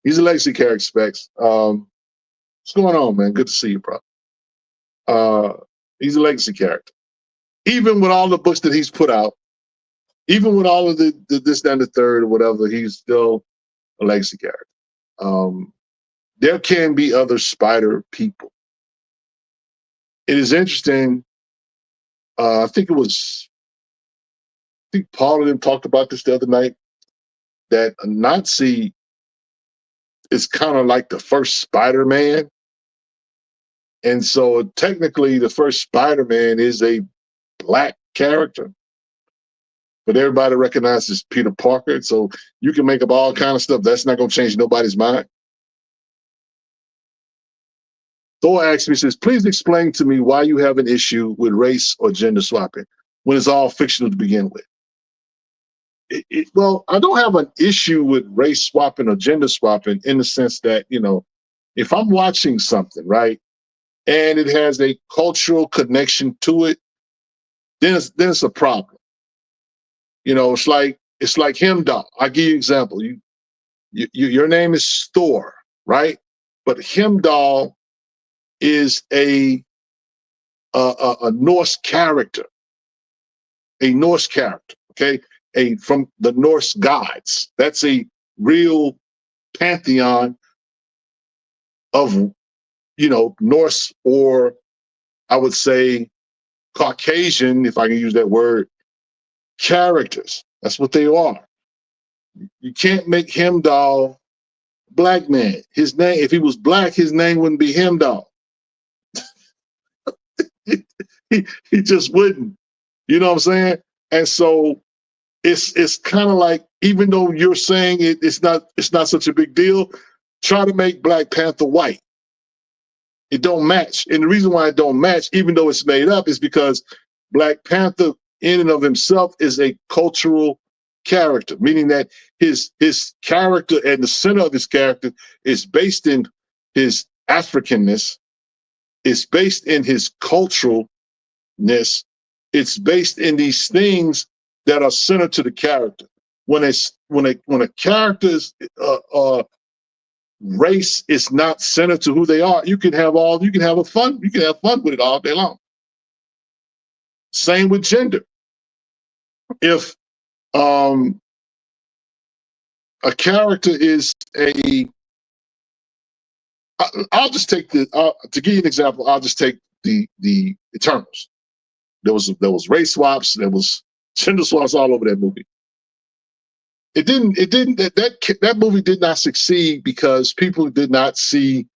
He's a legacy character, Specs. What's going on, man? Good to see you, bro. He's a legacy character. Even with all the books that he's put out, even with all of the this, that, and the third or whatever, he's still a legacy character. There can be other Spider people. It is interesting. I think Paul and them talked about this the other night, that a Nazi is kind of like the first Spider-Man. And so technically the first Spider-Man is a Black character, but everybody recognizes Peter Parker. So you can make up all kind of stuff. That's not going to change nobody's mind. Thor asks me, says, please explain to me why you have an issue with race or gender swapping when it's all fictional to begin with. Well, I don't have an issue with race swapping or gender swapping in the sense that, if I'm watching something, right, and it has a cultural connection to it, then it's a problem. It's like Hemdall. I'll give you an example. Your name is Thor, right? But Hemdall is a Norse character, okay? From the Norse gods. That's a real pantheon of, Norse or I would say, Caucasian, if I can use that word, characters. That's what they are. You can't make Hemdahl black man. His name, if he was black, his name wouldn't be Hemdahl. he just wouldn't. You know what I'm saying? And so it's kind of like, even though you're saying it's not such a big deal, try to make Black Panther white. It don't match. And the reason why it don't match, even though it's made up, is because Black Panther in and of himself is a cultural character, meaning that his character and the center of his character is based in his Africanness, it's based in his culturalness, it's based in these things that are centered to the character. When a character's race is not centered to who they are, you can have fun with it all day long. Same with gender. If a character is I'll just take to give you an example, I'll just take the Eternals. There was race swaps, there was gender swaps all over that movie. That movie did not succeed because people did not see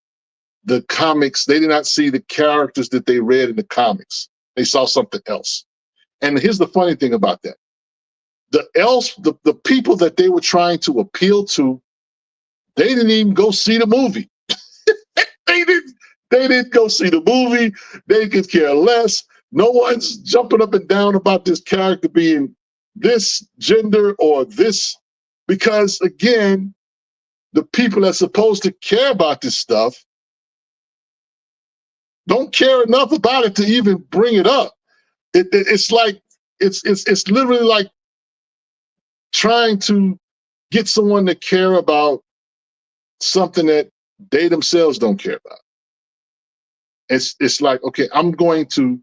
the comics. They did not see the characters that they read in the comics. They saw something else. And here's the funny thing about that. The people that they were trying to appeal to, they didn't even go see the movie. They didn't go see the movie. They could care less. No one's jumping up and down about this character being this gender or this, because again, the people that's supposed to care about this stuff don't care enough about it to even bring it up. It's like it's literally like trying to get someone to care about something that they themselves don't care about. It's like, okay, I'm going to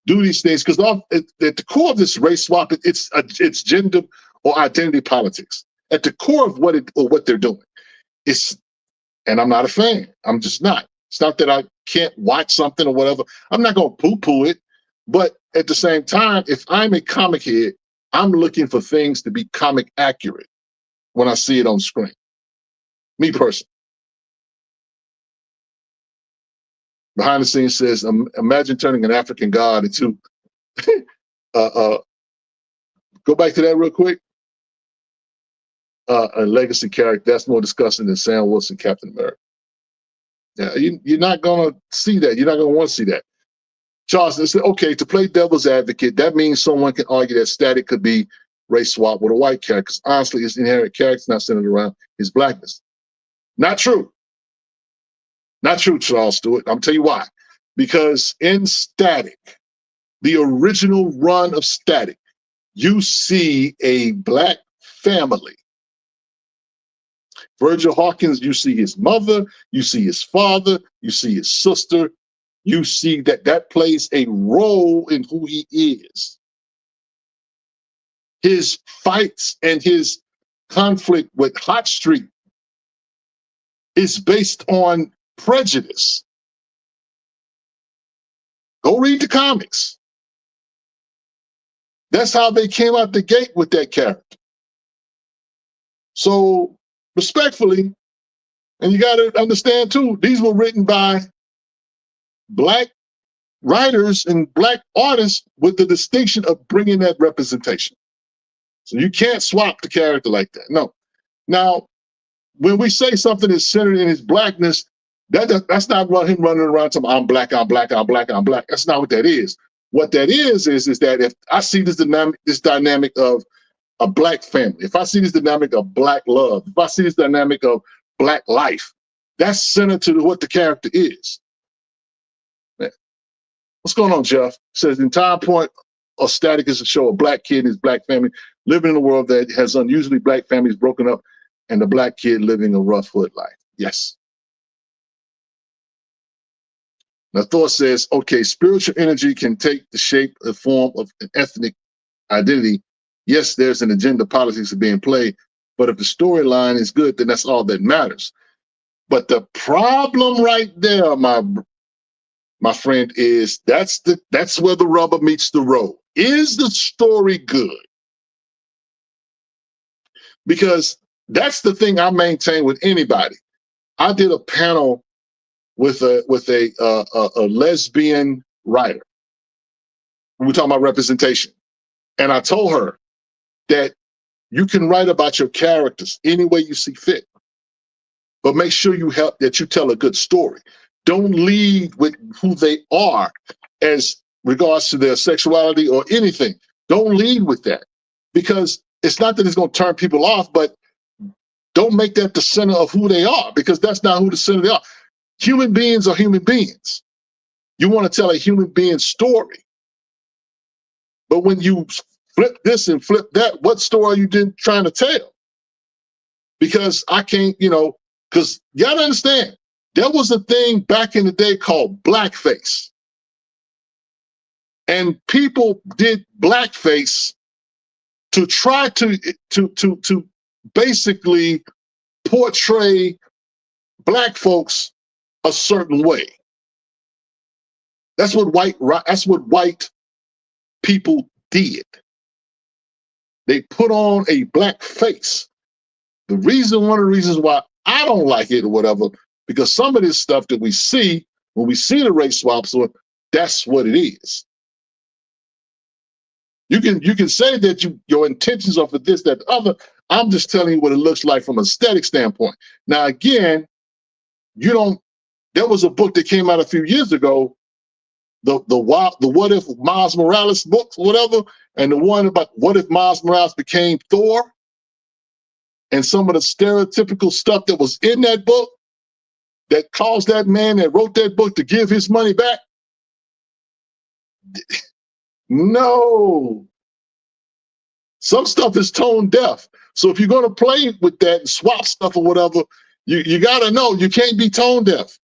do these things because at the core of this race swap, it's gender or identity politics. At the core of what they're doing, and I'm not a fan. I'm just not. It's not that I can't watch something or whatever. I'm not going to poo-poo it, but at the same time, if I'm a comic head, I'm looking for things to be comic accurate when I see it on screen. Me personally. Behind the scenes says, imagine turning an African god into, go back to that real quick. A legacy character, that's more disgusting than Sam Wilson, Captain America. Yeah, you're not going to see that. You're not going to want to see that. Charleston said, okay, to play devil's advocate, that means someone can argue that Static could be race swap with a white character, because honestly, his inherent character is not centered around his blackness. Not true. Not true, Charles Stewart. I'll tell you why. Because in Static, the original run of Static, you see a black family. Virgil Hawkins, you see his mother, you see his father, you see his sister. You see that plays a role in who he is. His fights and his conflict with Hot Street is based on prejudice. Go read the comics. That's how they came out the gate with that character. So respectfully, and you got to understand too, these were written by black writers and black artists with the distinction of bringing that representation. So you can't swap the character like that. No. Now, when we say something is centered in his blackness, that's not him running around saying, I'm black, I'm black, I'm black, I'm black. That's not what that is. What that is that if I see this dynamic of a black family, if I see this dynamic of black love, if I see this dynamic of black life, that's centered to what the character is. What's going on, Jeff? Says the entire point of Static is to show a black kid and his black family living in a world that has unusually black families broken up and the black kid living a rough hood life. Yes. Now Thor says, okay, spiritual energy can take the shape and form of an ethnic identity. Yes, there's an agenda politics being played, but if the storyline is good, then that's all that matters. But the problem right there, my friend, is that's where the rubber meets the road. Is the story good? Because that's the thing I maintain with anybody. I did a panel with a lesbian writer. We were talking about representation, and I told her that you can write about your characters any way you see fit, but make sure that you tell a good story. Don't lead with who they are as regards to their sexuality or anything. Don't lead with that, because it's not that it's going to turn people off, but don't make that the center of who they are, because that's not who the center they are. Human beings are human beings. You want to tell a human being story. But when you flip this and flip that, what story are you trying to tell? Because I can't, because you got to understand, there was a thing back in the day called blackface. And people did blackface to try to basically portray black folks a certain way. That's what white people did. They put on a black face. One of the reasons why I don't like it or whatever, because some of this stuff that we see, when we see the race swaps, that's what it is. You can say that your intentions are for this, that, the other. I'm just telling you what it looks like from an aesthetic standpoint. Now, again, there was a book that came out a few years ago, the What If Miles Morales books, whatever, and the one about what if Miles Morales became Thor, and some of the stereotypical stuff that was in that book that caused that man that wrote that book to give his money back. No. Some stuff is tone deaf. So if you're going to play with that and swap stuff or whatever, you got to know you can't be tone deaf.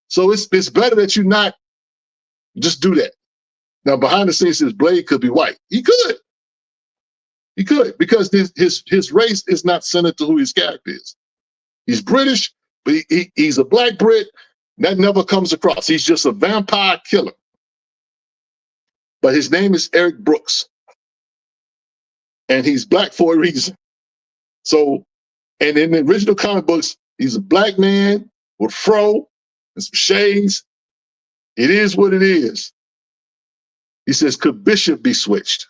So it's better that you not just do that. Now, behind the scenes, his Blade could be white. He could, because his race is not centered to who his character is. He's British, but he's a black Brit. That never comes across. He's just a vampire killer. But his name is Eric Brooks. And he's black for a reason. So, and in the original comic books, he's a black man with fro and some shades. It is what it is. He says, could Bishop be switched?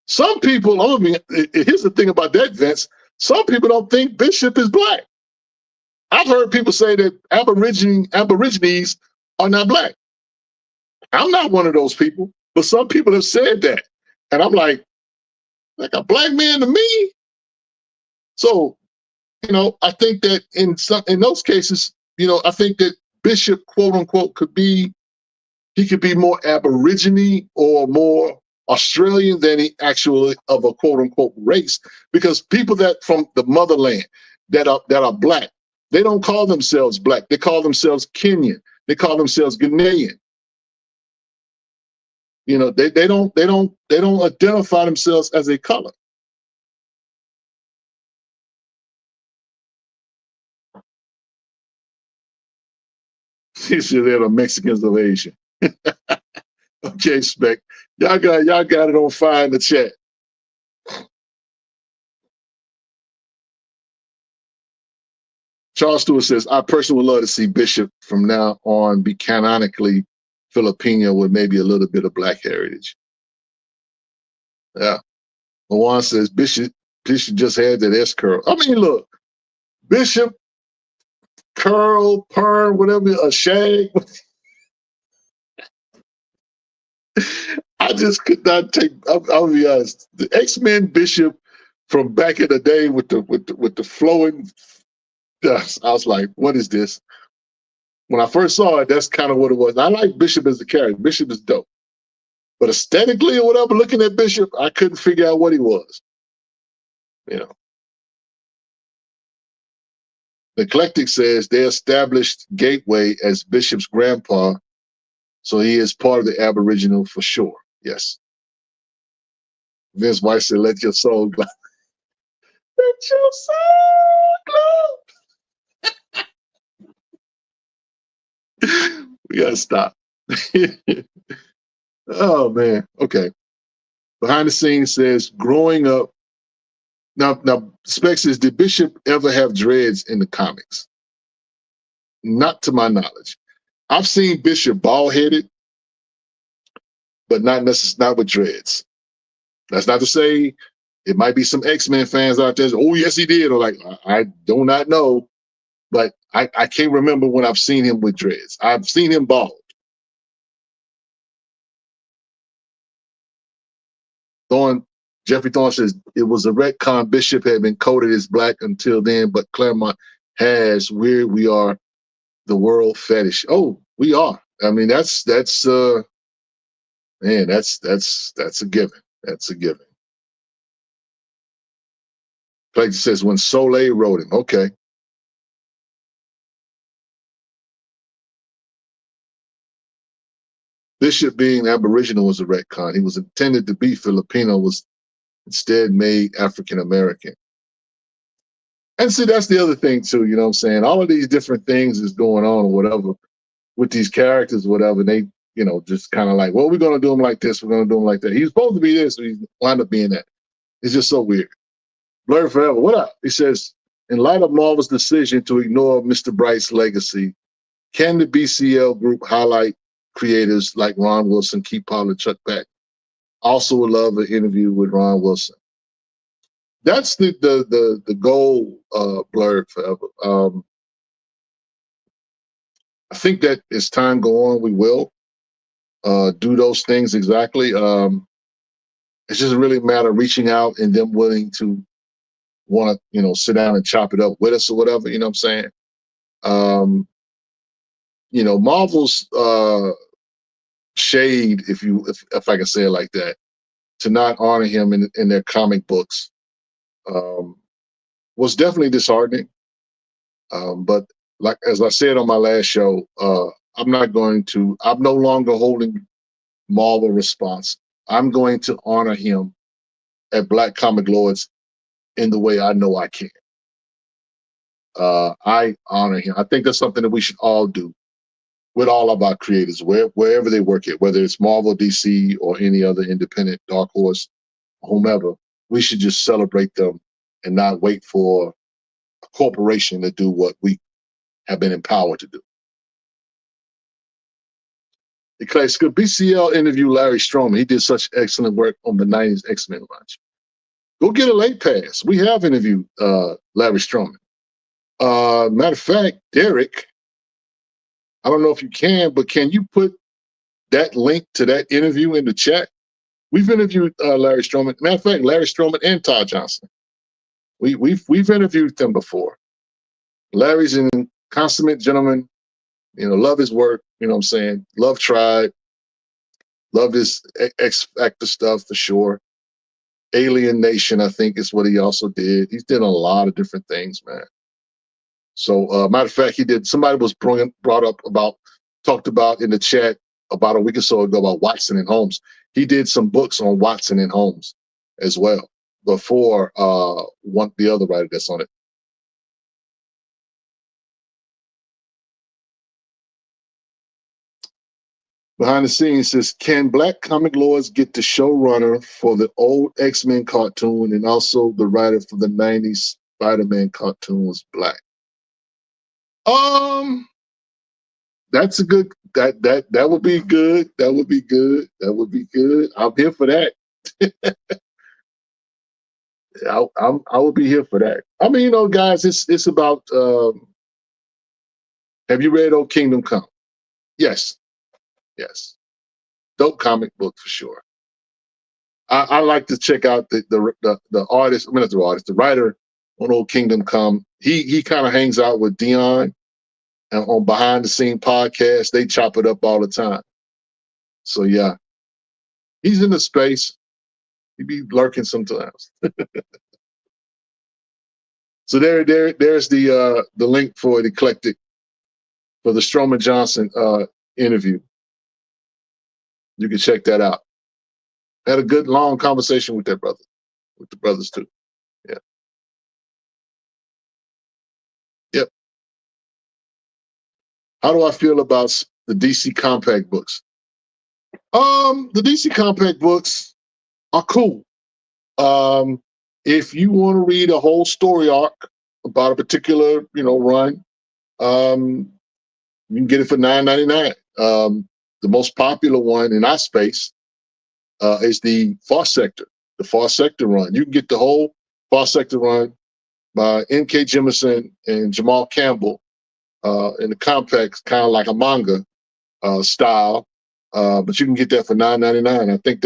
Some people, here's the thing about that, Vince. Some people don't think Bishop is black. I've heard people say that Aborigines are not black. I'm not one of those people, but some people have said that. And I'm like a black man to me? So, I think that in those cases, I think that Bishop, quote unquote, could be more Aborigine or more Australian than he actually of a quote unquote race, because people that from the motherland that are black, they don't call themselves black. They call themselves Kenyan. They call themselves Ghanaian. They don't identify themselves as a color. He said they're the Mexicans of Asia. Okay, Spec. Y'all got it on fire in the chat. Charles Stewart says, I personally would love to see Bishop from now on be canonically Filipino with maybe a little bit of black heritage. Yeah. Juan says, Bishop just had that S curl. I mean, look, Bishop, curl, perm, whatever, a shag. I just could not take. I'll be honest. The X-Men Bishop from back in the day with the flowing. I was like, what is this? When I first saw it, that's kind of what it was. I like Bishop as a character. Bishop is dope. But aesthetically or whatever, looking at Bishop, I couldn't figure out what he was. The Eclectic says they established Gateway as Bishop's grandpa, so he is part of the Aboriginal for sure. Yes. Vince White said, let your soul glow. Let your soul glow. We gotta stop. Oh man. Okay. Behind the scenes says growing up. Now Specs says, did Bishop ever have dreads in the comics? Not to my knowledge. I've seen Bishop bald headed, but not necessarily not with dreads. That's not to say it might be some X-Men fans out there. Oh yes, he did. Or like I do not know, but I can't remember when I've seen him with dreads. I've seen him bald. Jeffrey Thorne says it was a retcon. Bishop had been coded as black until then, but Claremont has weird. We are the world fetish. Oh, we are. I mean, that's man, that's a given. That's a given. Like says when Soleil wrote him. Okay. Bishop being Aboriginal was a retcon. He was intended to be Filipino, was instead made African American. And see, that's the other thing too, you know what I'm saying? All of these different things is going on or whatever with these characters, whatever, and they, you know, just kind of like, well, we're going to do him like this, we're going to do him like that. He's supposed to be this, but he wound up being that. It's just so weird. Blur Forever, what up? He says, in light of Marvel's decision to ignore Mr. Bright's legacy, can the BCL group highlight creators like Ron Wilson, Keith Pollard, Chuck Beck? Also would love an interview with Ron Wilson. That's the goal, Blur Forever. I think that as time go on, we will do those things exactly. It's just really a matter of reaching out and them willing to want to, you know, sit down and chop it up with us or whatever. You know what I'm saying? You know, Marvel's shade, if I can say it like that, to not honor him in their comic books was definitely disheartening. But like as I said on my last show, I'm no longer holding Marvel response. I'm going to honor him at Black Comic Lords in the way I know I can. I honor him. I think that's something that we should all do with all of our creators, wherever they work at, whether it's Marvel, DC, or any other independent, Dark Horse, whomever. We should just celebrate them and not wait for a corporation to do what we have been empowered to do. Because could BCL interview Larry Stroman? He did such excellent work on the 90s X-Men launch. Go get a late pass. We have interviewed Larry Stroman. Matter of fact, Derek, I don't know if you can, but can you put that link to that interview in the chat? We've interviewed Larry Stroman. Matter of fact, Larry Stroman and Todd Johnson. We've interviewed them before. Larry's a consummate gentleman. You know, love his work. You know what I'm saying? Love Tribe. Love his X Factor stuff for sure. Alien Nation, I think, is what he also did. He's did a lot of different things, man. So, matter of fact, somebody was talked about in the chat about a week or so ago about Watson and Holmes. He did some books on Watson and Holmes as well before the other writer that's on it. Behind the scenes says, can Black Comic Lords get the showrunner for the old X-Men cartoon and also the writer for the 90s Spider-Man cartoon was black? That's a good, that would be good. That would be good. That would be good. I'm here for that. I would be here for that. I mean, you know, guys, it's about, have you read Old Kingdom Come? Yes. Yes. Dope comic book for sure. I like to check out the artist, I mean, not the artist, the writer on Old Kingdom Come. He kind of hangs out with Dion and on Behind the Scene podcast. They chop it up all the time. So yeah, he's in the space. He be lurking sometimes. So there's the link for the Eclectic for the Stroman Johnson interview. You can check that out. Had a good long conversation with that brother, with the brothers too. Yeah. Yep. How do I feel about the DC Compact books? The DC Compact books are cool. If you want to read a whole story arc about a particular, run, um, you can get it for $9.99. The most popular one in our space is the Far Sector, run. You can get the whole Far Sector run by N.K. Jemisin and Jamal Campbell in the compact, kind of like a manga style. But you can get that for $9.99. I think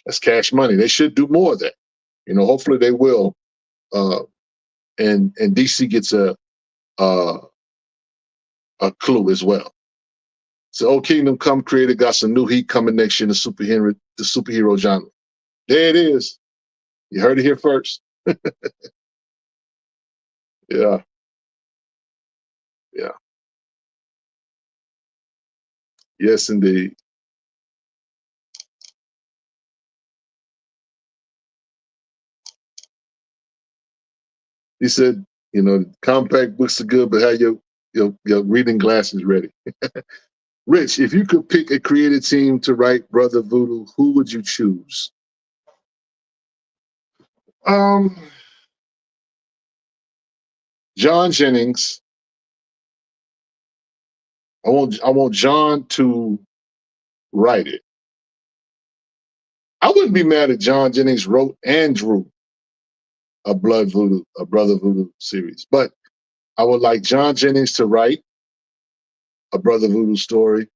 that's cash money. They should do more of that. Hopefully they will. And DC gets a clue as well. So Old Kingdom Come creator got some new heat coming next year in the superhero genre. There it is. You heard it here first. Yeah. Yeah. Yes, indeed. He said, compact books are good, but have your reading glasses ready. Rich, if you could pick a creative team to write Brother Voodoo, who would you choose? John Jennings. I want John to write it. I wouldn't be mad if John Jennings wrote and drew a Brother Voodoo series, but I would like John Jennings to write a Brother Voodoo story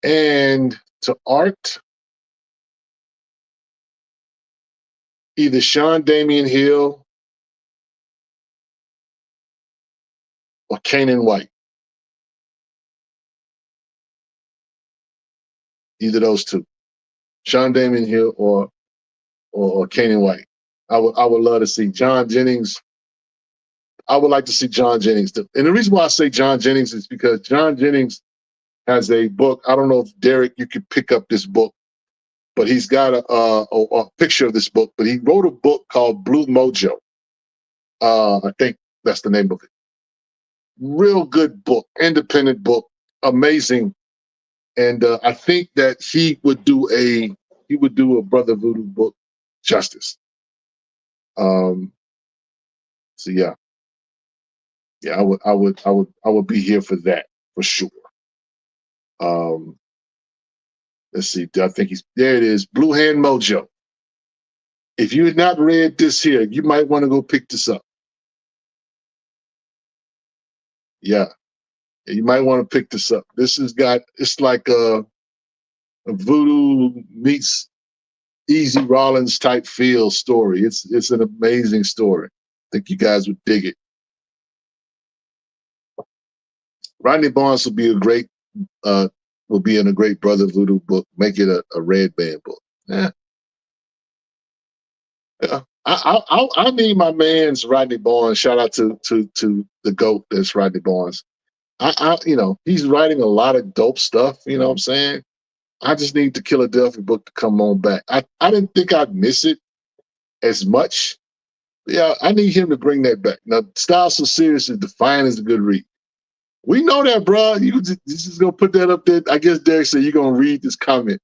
and to art either Sean Damian Hill or Kanan White. Either those two, Sean Damian Hill or Kanan White. I would love to see John Jennings. I would like to see John Jennings. And the reason why I say John Jennings is because John Jennings has a book. I don't know if Derek, you could pick up this book, but he's got a picture of this book. But he wrote a book called Blue Mojo. I think that's the name of it. Real good book, independent book, amazing. And I think that he would do a Brother Voodoo book justice. So yeah, I would be here for that for sure. Let's see. I think there. It is, Blue Hand Mojo. If you had not read this here, you might want to go pick this up. Yeah, you might want to pick this up. This has got, it's like a Voodoo meets Easy Rollins type feel story. It's an amazing story. I think you guys would dig it. Rodney Barnes will be in a great Brother Voodoo book. Make it a Red Band book. Yeah. I need my man's Rodney Barnes. Shout out to the GOAT that's Rodney Barnes. He's writing a lot of dope stuff. You know what I'm saying? I just need the Philadelphia book to come on back. I didn't think I'd miss it as much. Yeah, I need him to bring that back. Now, Style So Serious is Defiant is a good read. We know that, bro. You just gonna put that up there. I guess Derek said you're gonna read this comment.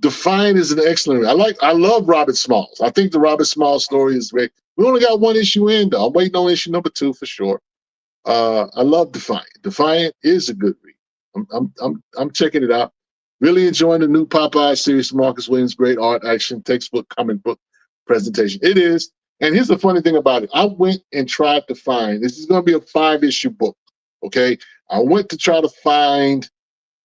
Defiant is an excellent read. I love Robert Smalls. I think the Robert Smalls story is great. We only got one issue in though. I'm waiting on issue number 2 for sure. I love Defiant. Defiant is a good read. I'm checking it out. Really enjoying the new Popeye series. Marcus Williams, great art, action, textbook, comic book presentation. It is. And here's the funny thing about it. I went and tried to find, this is going to be a 5-issue book. Okay. I went to try to find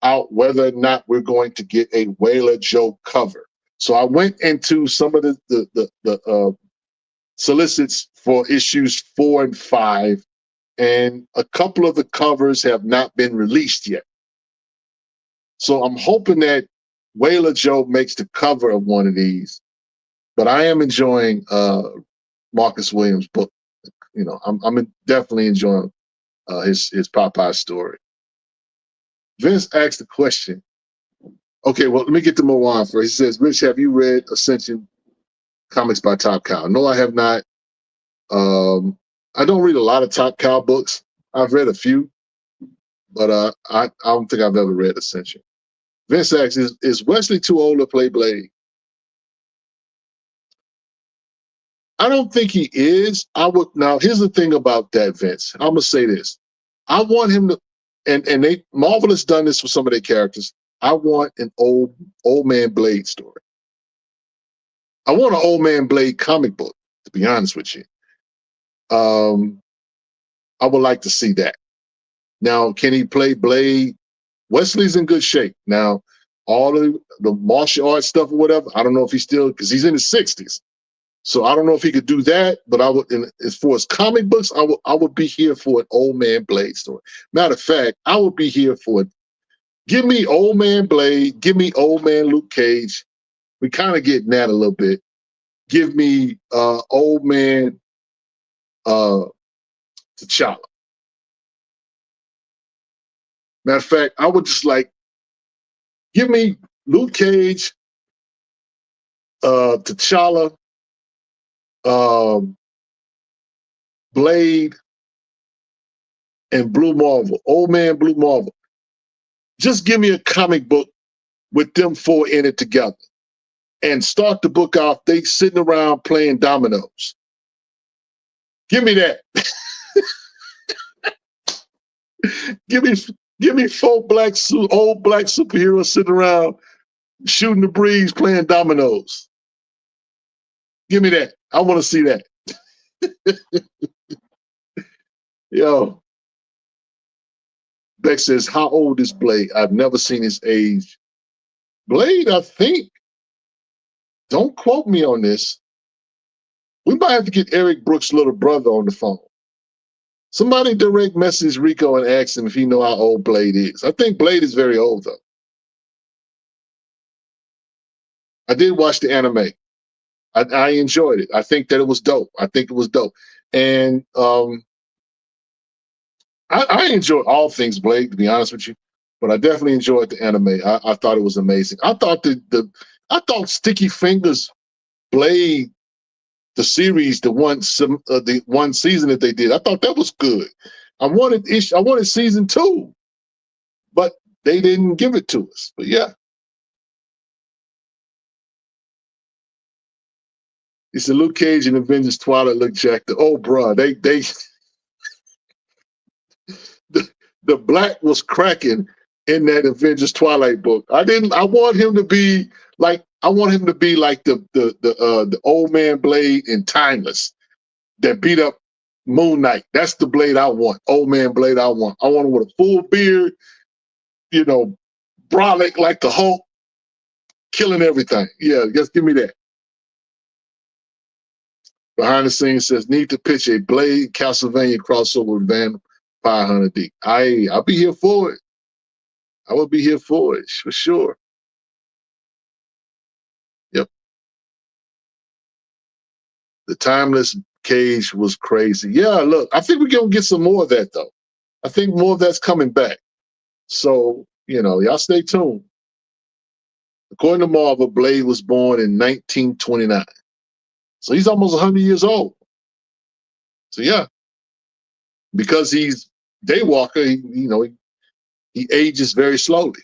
out whether or not we're going to get a Whaler Joe cover. So I went into some of the solicits for issues 4 and 5, and a couple of the covers have not been released yet. So I'm hoping that Whaler Joe makes the cover of one of these. But I am enjoying Marcus Williams' book. I'm definitely enjoying his Popeye story. Vince asked the question. Okay, well, let me get to Moan first. He says, Rich, have you read Ascension Comics by Top Cow? No, I have not. I don't read a lot of Top Cow books. I've read a few, but I don't think I've ever read Ascension. Vince asks, is Wesley too old to play Blade? I don't think he is. I would now. Here's the thing about that, Vince. I'm gonna say this. I want him to, and they Marvel has done this for some of their characters. I want an old man Blade story. I want an old man Blade comic book. To be honest with you, I would like to see that. Now, can he play Blade? Wesley's in good shape now. All of the martial arts stuff or whatever. I don't know if he's still because he's in his 60s. So I don't know if he could do that, but I would. As far as comic books, I would be here for an old man Blade story. Matter of fact, I would be here for it. Give me old man Blade. Give me old man Luke Cage. We kind of getting that a little bit. Give me old man T'Challa. Matter of fact, I would just like give me Luke Cage, T'Challa, Blade, and Blue Marvel, old man Blue Marvel. Just give me a comic book with them four in it together and start the book off. They sitting around playing dominoes. Give me that. give me four old black superheroes sitting around shooting the breeze playing dominoes. Give me that. I want to see that. Yo. Beck says, how old is Blade? I've never seen his age. Blade, I think, don't quote me on this. We might have to get Eric Brooks' little brother on the phone. Somebody direct message Rico and ask him if he know how old Blade is. I think Blade is very old, though. I did watch the anime. I enjoyed it. I think that it was dope. And I enjoy all things Blade, to be honest with you, but I definitely enjoyed the anime. I thought it was amazing. I thought Sticky Fingers Blade, the series, the one season that they did, I thought that was good. I wanted season 2, but they didn't give it to us. But yeah. He said Luke Cage and Avengers Twilight look jacked up. Oh, bro, they the black was cracking in that Avengers Twilight book. I want him to be like the old man Blade in Timeless that beat up Moon Knight. That's the Blade I want. Old man Blade I want. I want him with a full beard, brolic like the Hulk, killing everything. Yeah, just give me that. Behind the scenes says, need to pitch a Blade Castlevania crossover with Van 500 deep. I'll be here for it. I will be here for it, for sure. Yep. The Timeless Cage was crazy. Yeah, look, I think we're going to get some more of that, though. I think more of that's coming back. So, y'all stay tuned. According to Marvel, Blade was born in 1929. So he's almost 100 years old. So, yeah. Because he's Daywalker, he ages very slowly.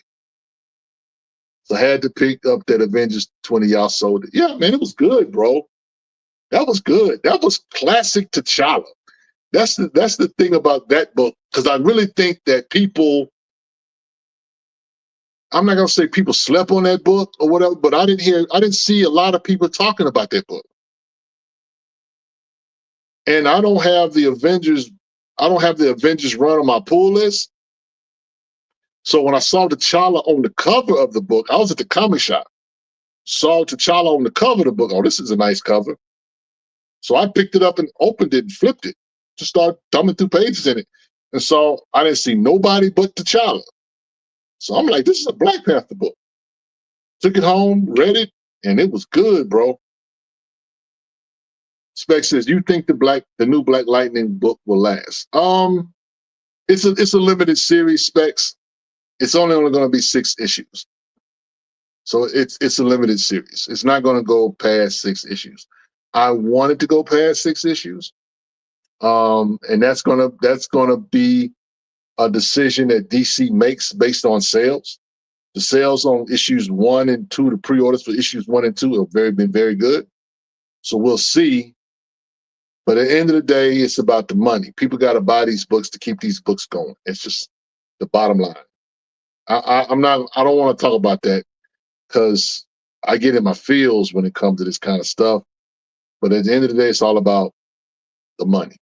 So I had to pick up that Avengers 20. Y'all sold it. Yeah, man, it was good, bro. That was good. That was classic T'Challa. That's the thing about that book, because I really think that people, I'm not gonna say people slept on that book or whatever, but I didn't see a lot of people talking about that book. And I don't have the Avengers run on my pull list. So when I saw T'Challa on the cover of the book, I was at the comic shop. Saw T'Challa on the cover of the book. Oh, this is a nice cover. So I picked it up and opened it and flipped it. Just started thumbing through pages in it. And so I didn't see nobody but T'Challa. So I'm like, this is a Black Panther book. Took it home, read it, and it was good, bro. Spec says, you think the new Black Lightning book will last? It's a limited series, Specs. It's only going to be 6 issues. So it's a limited series. It's not going to go past 6 issues. I wanted to go past 6 issues. And that's gonna be a decision that DC makes based on sales. The sales on issues 1 and 2, the pre-orders for issues 1 and 2 have been very good. So we'll see. But at the end of the day, it's about the money. People got to buy these books to keep these books going. It's just the bottom line. I don't want to talk about that because I get in my feels when it comes to this kind of stuff. But at the end of the day, it's all about the money.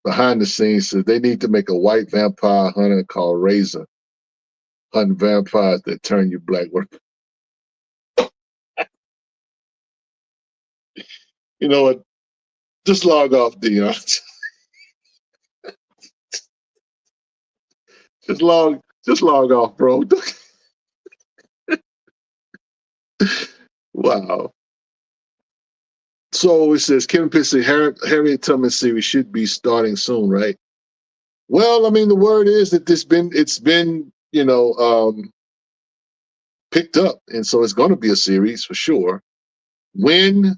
Behind the scenes, so they need to make a white vampire hunter called Razor, hunting vampires that turn you black. You know what? Just log off, Dion. just log off, bro. Wow. So it says Kevin Pitts, Harriet Tubman series should be starting soon, right? Well, I mean, the word is that it's been picked up, and so it's going to be a series for sure. When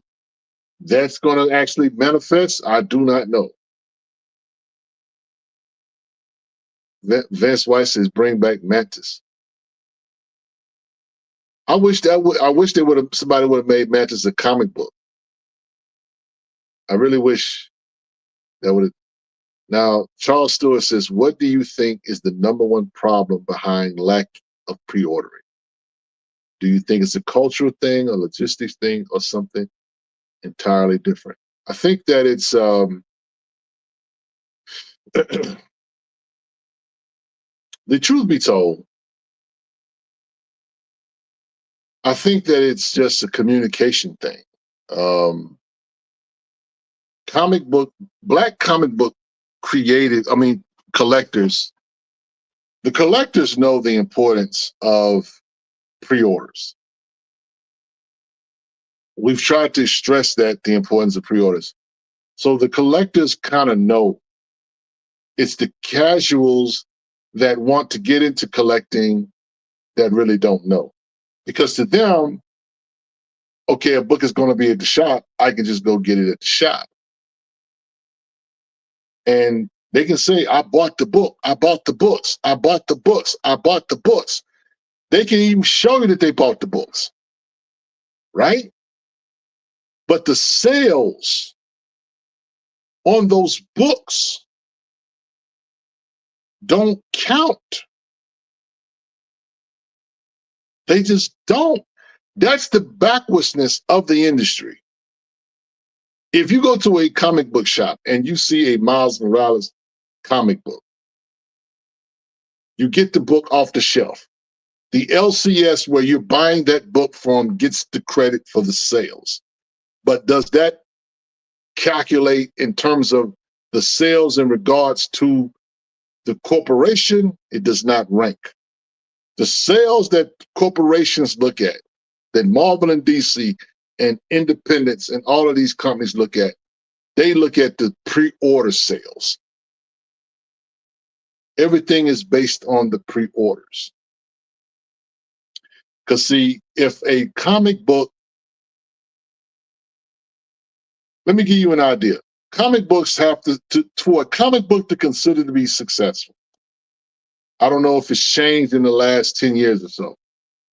that's going to actually manifest, I do not know. Vance White says, "Bring back Mantis." I wish somebody would have made Mantis a comic book. I really wish that would have. Now, Charles Stewart says, "What do you think is the number one problem behind lack of pre-ordering? Do you think it's a cultural thing, a logistics thing, or something entirely different?" I think that it's the truth be told, I think that it's just a communication thing. Black comic book collectors, the collectors know the importance of pre-orders. We've tried to stress the importance of pre-orders. So the collectors kind of know. It's the casuals that want to get into collecting that really don't know. Because to them, okay, a book is going to be at the shop, I can just go get it at the shop. And they can say, I bought the book, I bought the books, I bought the books, I bought the books. They can even show you that they bought the books, right? But the sales on those books don't count. They just don't. That's the backwardsness of the industry. If you go to a comic book shop and you see a Miles Morales comic book, you get the book off the shelf. The LCS where you're buying that book from gets the credit for the sales. But does that calculate in terms of the sales in regards to the corporation? It does not rank. The sales that corporations look at, that Marvel and DC and independents and all of these companies look at, they look at the pre-order sales. Everything is based on the pre-orders. Because see, if a comic book, let me give you an idea. Comic books have for a comic book to consider to be successful, I don't know if it's changed in the last 10 years or so,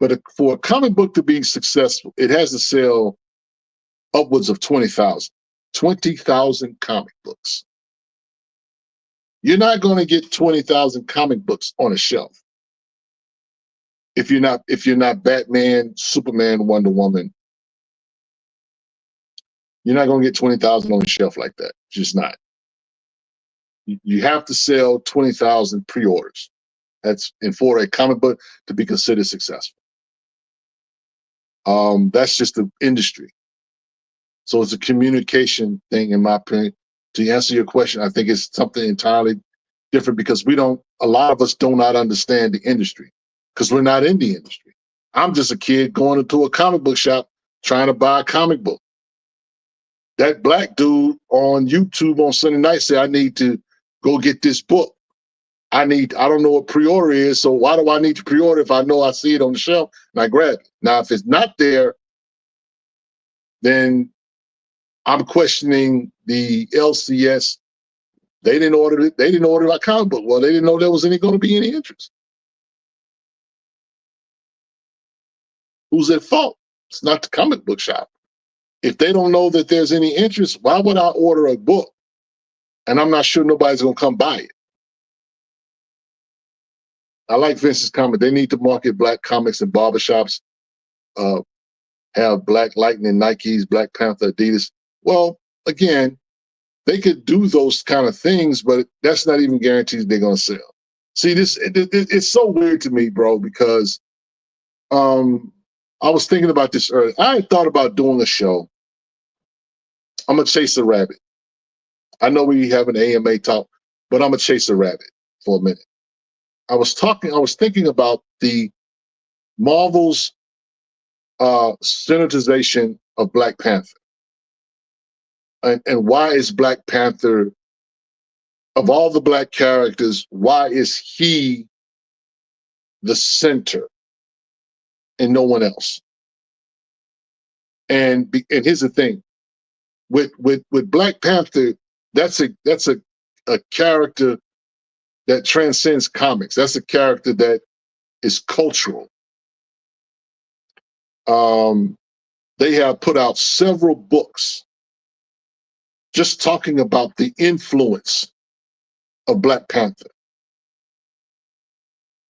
but for a comic book to be successful, it has to sell upwards of 20,000 comic books. You're not going to get 20,000 comic books on a shelf if you're not Batman, Superman, Wonder Woman. You're not going to get 20,000 on the shelf like that. Just not. You have to sell 20,000 pre-orders. That's for a comic book to be considered successful. That's just the industry. So it's a communication thing, in my opinion. To answer your question, I think it's something entirely different because a lot of us do not understand the industry because we're not in the industry. I'm just a kid going into a comic book shop trying to buy a comic book. That black dude on YouTube on Sunday night said, I need to go get this book. I don't know what pre-order is, so why do I need to pre-order if I know I see it on the shelf and I grab it? Now, if it's not there, then I'm questioning the LCS. They didn't order it. They didn't order our comic book. Well, they didn't know there was going to be any interest. Who's at fault? It's not the comic book shop. If they don't know that there's any interest, why would I order a book and I'm not sure nobody's going to come buy it? I like Vince's comment. They need to market black comics in barbershops, have Black Lightning, Nikes, Black Panther, Adidas. Well, again, they could do those kind of things, but that's not even guaranteed they're going to sell. See, it's so weird to me, bro, because I was thinking about this earlier. I had thought about doing a show. I'm going to chase a rabbit. I know we have an AMA talk, but I'm going to chase a rabbit for a minute. I was thinking about the Marvel's sanitization of Black Panther. And why is Black Panther, of all the black characters, why is he the center and no one else? And here's the thing, with Black Panther, that's a character that transcends comics. That's a character that is cultural. They have put out several books just talking about the influence of Black Panther.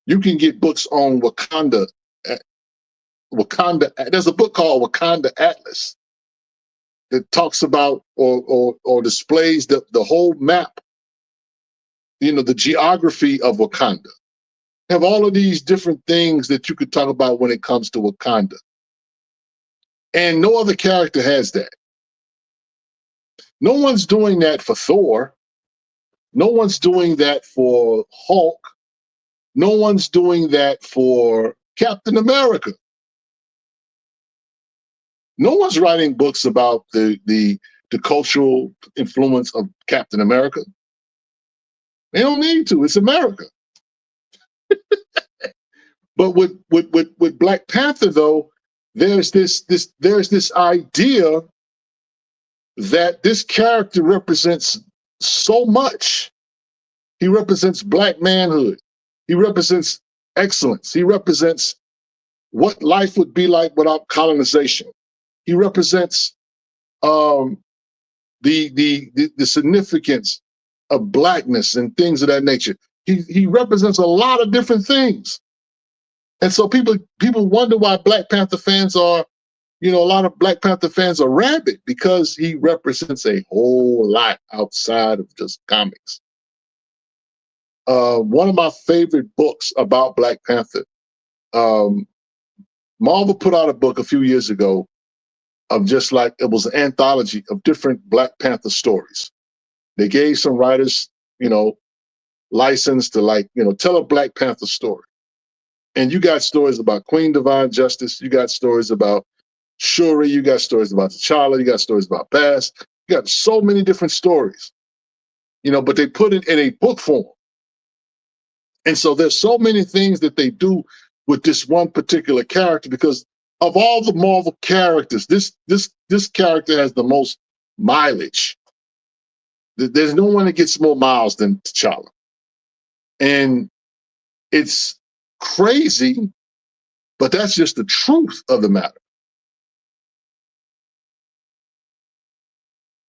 You can get books on Wakanda. There's a book called Wakanda Atlas that talks about or displays the whole map, the geography of Wakanda. Have all of these different things that you could talk about when it comes to Wakanda. And no other character has that. No one's doing that for Thor. No one's doing that for Hulk. No one's doing that for Captain America. No one's writing books about the cultural influence of Captain America. They don't need to. It's America. But with Black Panther, though, there's this idea that this character represents so much. He represents Black manhood. He represents excellence. He represents what life would be like without colonization. He represents the significance of Blackness and things of that nature. He represents a lot of different things. And so people wonder why Black Panther fans are, a lot of Black Panther fans are rabid, because he represents a whole lot outside of just comics. One of my favorite books about Black Panther, Marvel put out a book a few years ago of just like, it was an anthology of different Black Panther stories. They gave some writers, license to tell a Black Panther story. And you got stories about Queen Divine Justice. You got stories about Shuri. You got stories about T'Challa. You got stories about Bass. You got so many different stories, but they put it in a book form. And so there's so many things that they do with this one particular character, because of all the Marvel characters, this character has the most mileage. There's no one that gets more miles than T'Challa. And it's crazy, but that's just the truth of the matter.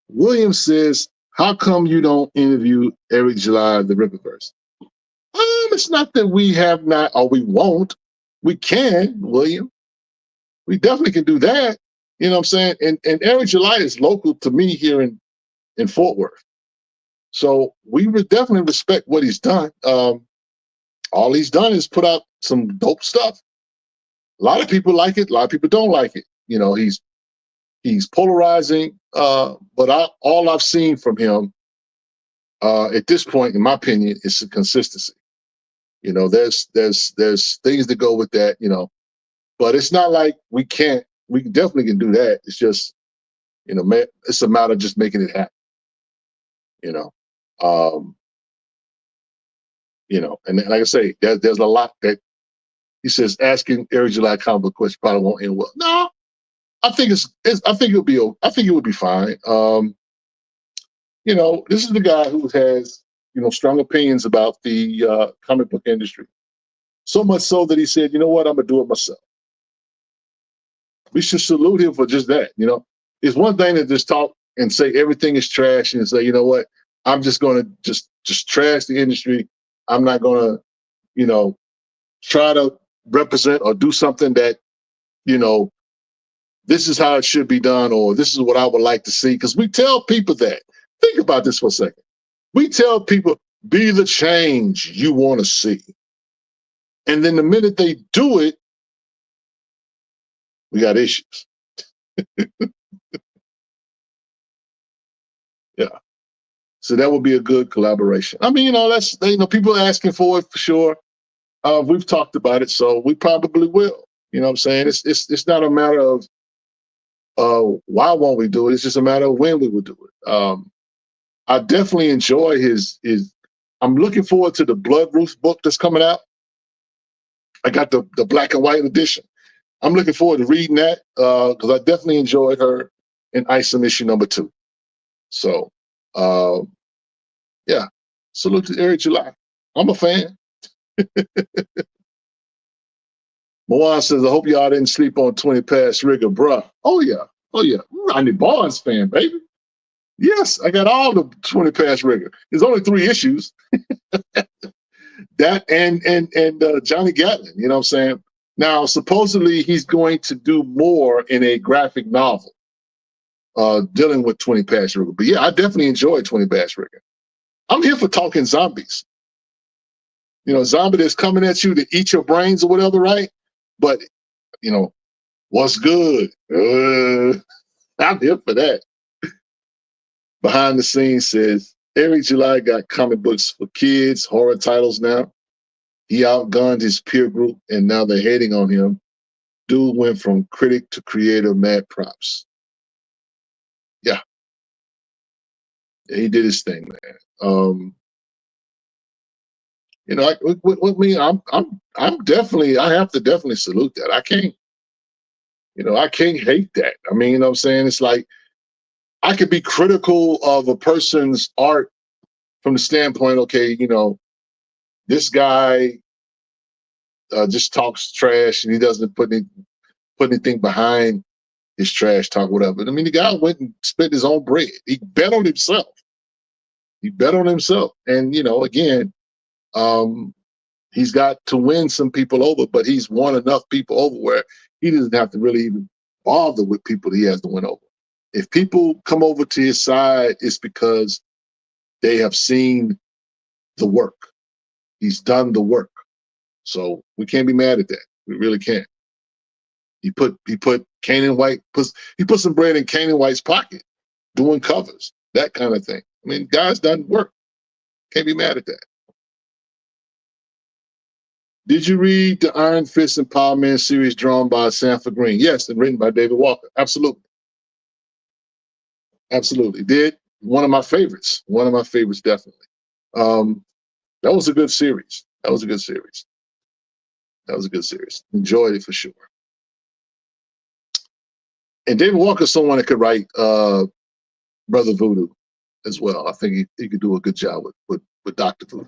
William says, how come you don't interview Eric July of the Rippaverse? It's not that we have not, or we won't. We can, William. We definitely can do that. You know what I'm saying? And Eric July is local to me here in Fort Worth. So we would definitely respect what he's done. All he's done is put out some dope stuff. A lot of people like it. A lot of people don't like it. He's polarizing. But all I've seen from him at this point, in my opinion, is a consistency. There's things that go with that. But it's not like we can't. We definitely can do that. It's just, it's a matter of just making it happen. And like I say, there's a lot that he says asking Eric July comic book question probably won't end well. No, I think I think I think it would be fine. This is the guy who has strong opinions about the comic book industry. So much so that he said, you know what, I'm gonna do it myself. We should salute him for just that. It's one thing to just talk and say everything is trash and say, you know what, I'm just gonna just trash the industry. I'm not gonna, try to represent or do something that, this is how it should be done, or this is what I would like to see. Because we tell people that. Think about this for a second. We tell people, be the change you want to see. And then the minute they do it, we got issues. Yeah. So that would be a good collaboration. I mean, that's people are asking for it for sure. We've talked about it, so we probably will. You know what I'm saying? It's not a matter of why won't we do it? It's just a matter of when we will do it. I definitely enjoy his. I'm looking forward to the Blood Ruth book that's coming out. I got the black and white edition. I'm looking forward to reading that because I definitely enjoyed her in Isom issue #2. So, yeah, salute to Eric July. I'm a fan. Moan says, I hope y'all didn't sleep on 20 Past Rigger, bruh. Oh, yeah. Oh, yeah. Rodney Barnes fan, baby. Yes, I got all the 20 Past Rigger. There's only 3 issues. That and Johnny Gatlin, you know what I'm saying? Now, supposedly he's going to do more in a graphic novel dealing with 20 Past Rigger. But yeah, I definitely enjoyed 20 Past Rigger. I'm here for talking zombies. Zombie that's coming at you to eat your brains or whatever, right? But, what's good? I'm here for that. Behind the scenes says, Eric July got comic books for kids, horror titles now. He outgunned his peer group, and now they're hating on him. Dude went from critic to creator, mad props. Yeah. He did his thing, man. With me, I'm definitely, I have to definitely salute that. I can't hate that. I mean, you know what I'm saying? It's like, I could be critical of a person's art from the standpoint, okay, this guy just talks trash and he doesn't put anything behind his trash talk, whatever. I mean, the guy went and spent his own bread. He bet on himself. And, again, he's got to win some people over, but he's won enough people over where he doesn't have to really even bother with people he has to win over. If people come over to his side, it's because they have seen the work. He's done the work. So we can't be mad at that. We really can't. He put Canaan White, he put some bread in Canaan White's pocket, doing covers, that kind of thing. I mean, guy's done work. Can't be mad at that. Did you read the Iron Fist and Power Man series drawn by Sanford Green? Yes, and written by David Walker. Absolutely. Absolutely. Did. One of my favorites. Definitely. That was a good series. Enjoyed it for sure. And David Walker's someone that could write Brother Voodoo as well. I think he could do a good job with Dr. Voodoo.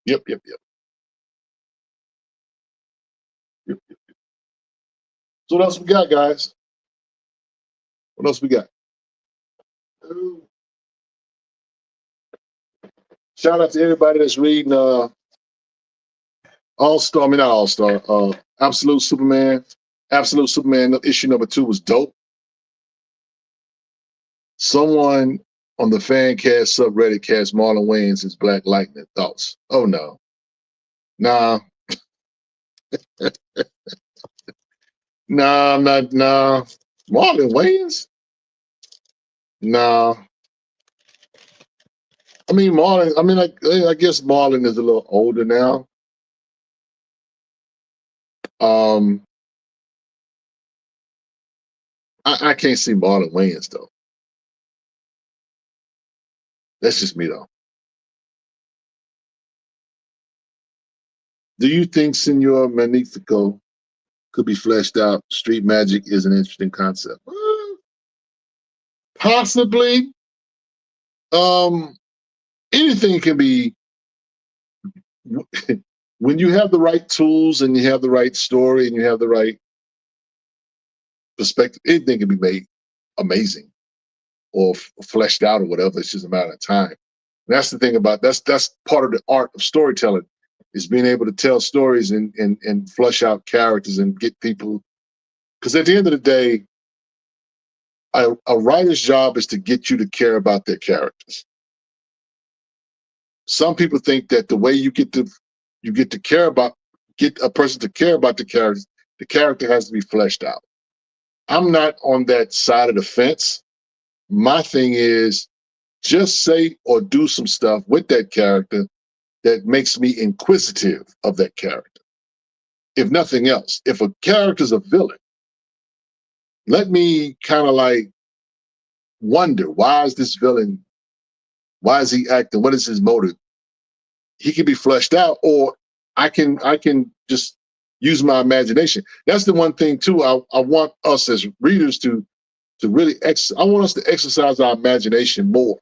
Yep. So what else we got, guys? What else we got? Shout out to everybody that's reading All-Star, not All-Star, Absolute Superman. Absolute Superman issue #2 was dope. Someone on the fan cast subreddit cast Marlon Wayans as Black Lightning. Thoughts? Oh no. Nah. Nah. Marlon Wayans? Nah. I mean, I guess Marlon is a little older now. I can't see Marlon Wayans though. That's just me though. Do you think Senor Magnifico could be fleshed out? Street magic is an interesting concept. Possibly. Anything can be when you have the right tools and you have the right story and you have the right perspective, anything can be made amazing or fleshed out or whatever. It's just a matter of time. And that's the thing about that's part of the art of storytelling, is being able to tell stories and flush out characters and get people. Because at the end of the day, a writer's job is to get you to care about their characters. Some people think that the way you get to care about, get a person to care about the character has to be fleshed out. I'm not on that side of the fence. My thing is just say or do some stuff with that character that makes me inquisitive of that character. If nothing else, if a character's a villain, let me kind of like wonder, why is this villain? Why is he acting? What is his motive? He can be fleshed out, or I can just use my imagination. That's the one thing too. I want us as readers to really I want us to exercise our imagination more,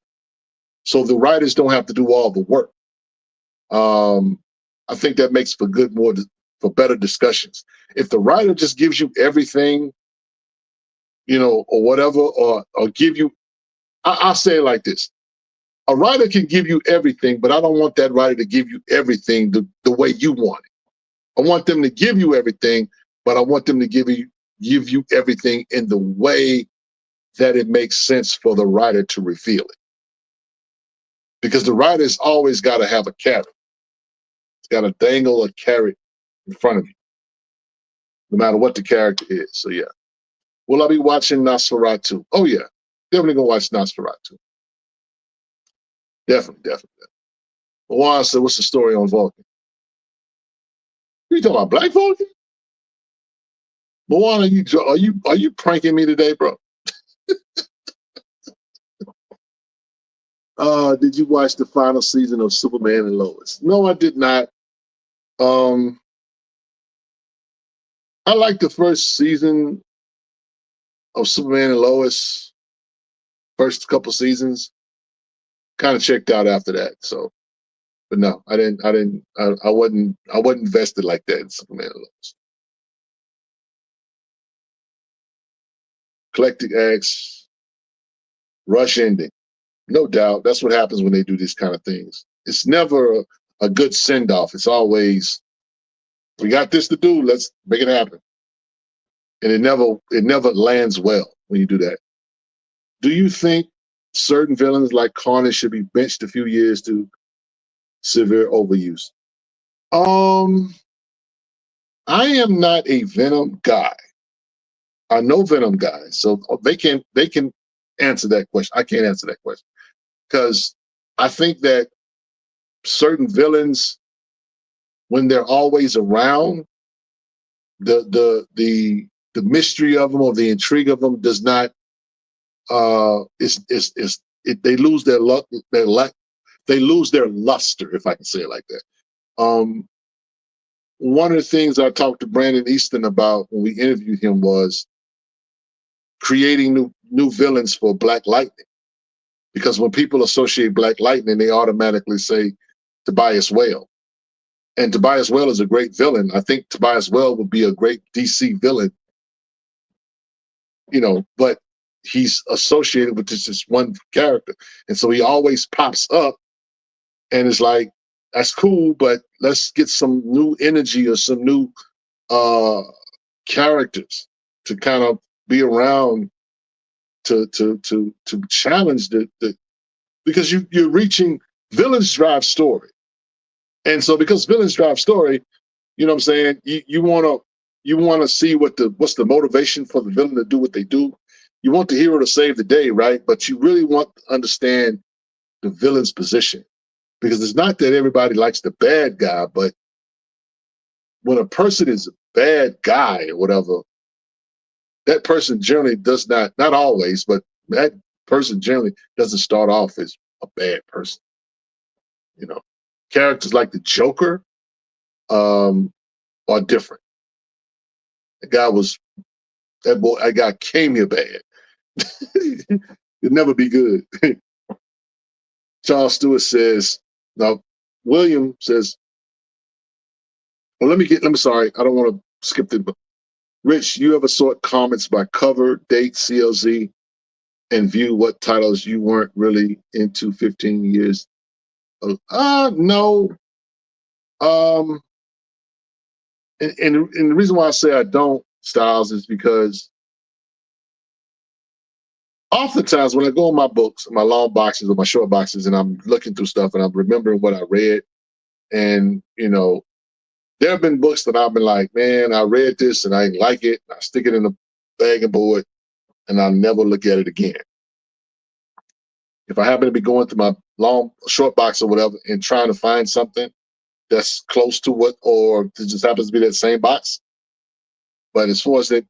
so the writers don't have to do all the work. I think that makes for for better discussions. If the writer just gives you everything, or whatever, or give you, I'll say it like this. A writer can give you everything, but I don't want that writer to give you everything the way you want it. I want them to give you everything, but I want them to give you everything in the way that it makes sense for the writer to reveal it. Because the writer's always got to have a carrot. It's got to dangle a carrot in front of you, no matter what the character is. So yeah. Will I be watching Nosferatu? Oh yeah, definitely gonna watch Nosferatu. Definitely. Juan said, "What's the story on Vulcan?" You talking about Black Vulcan? Moana, are you pranking me today, bro? Did you watch the final season of Superman and Lois? No, I did not. I liked the first season of Superman and Lois. First couple seasons. Kind of checked out after that. So, but no, I wasn't invested like that in Superman and Lois. Eclectic acts, rush ending. No doubt. That's what happens when they do these kind of things. It's never a good send-off. It's always, we got this to do, let's make it happen. And it never lands well when you do that. Do you think certain villains like Carnage should be benched a few years to severe overuse? I am not a Venom guy. I know Venom guys, so they can answer that question. I can't answer that question because I think that certain villains, when they're always around, the mystery of them or the intrigue of them does not they lose their luck, they lose their luster, if I can say it like that. One of the things I talked to Brandon Easton about when we interviewed him was creating new villains for Black Lightning. Because when people associate Black Lightning, they automatically say Tobias Whale. And Tobias Whale is a great villain. I think Tobias Whale would be a great DC villain, but he's associated with this one character. And so he always pops up and it's like, that's cool, but let's get some new energy or some new characters to kind of be around to challenge the because you're reaching, villains drive story. And so because villains drive story, you know what I'm saying, you want to see what's the motivation for the villain to do what they do. You want the hero to save the day, right? But you really want to understand the villain's position. Because it's not that everybody likes the bad guy, but when a person is a bad guy or whatever, that person generally does not always, but that person generally doesn't start off as a bad person. Characters like the Joker, are different. That guy came here bad. It'd never be good. Charles Stewart says, now William says, well, sorry, I don't want to skip the book. Rich, you ever sort comments by cover, date, CLZ, and view what titles you weren't really into 15 years? No. And the reason why I say I don't, Styles, is because oftentimes when I go in my books, my long boxes or my short boxes, and I'm looking through stuff and I'm remembering what I read, and there have been books that I've been like, man, I read this and I didn't like it. I stick it in the bag and board, and I'll never look at it again. If I happen to be going through my short box or whatever and trying to find something that's close to what, or it just happens to be that same box. But as far as that,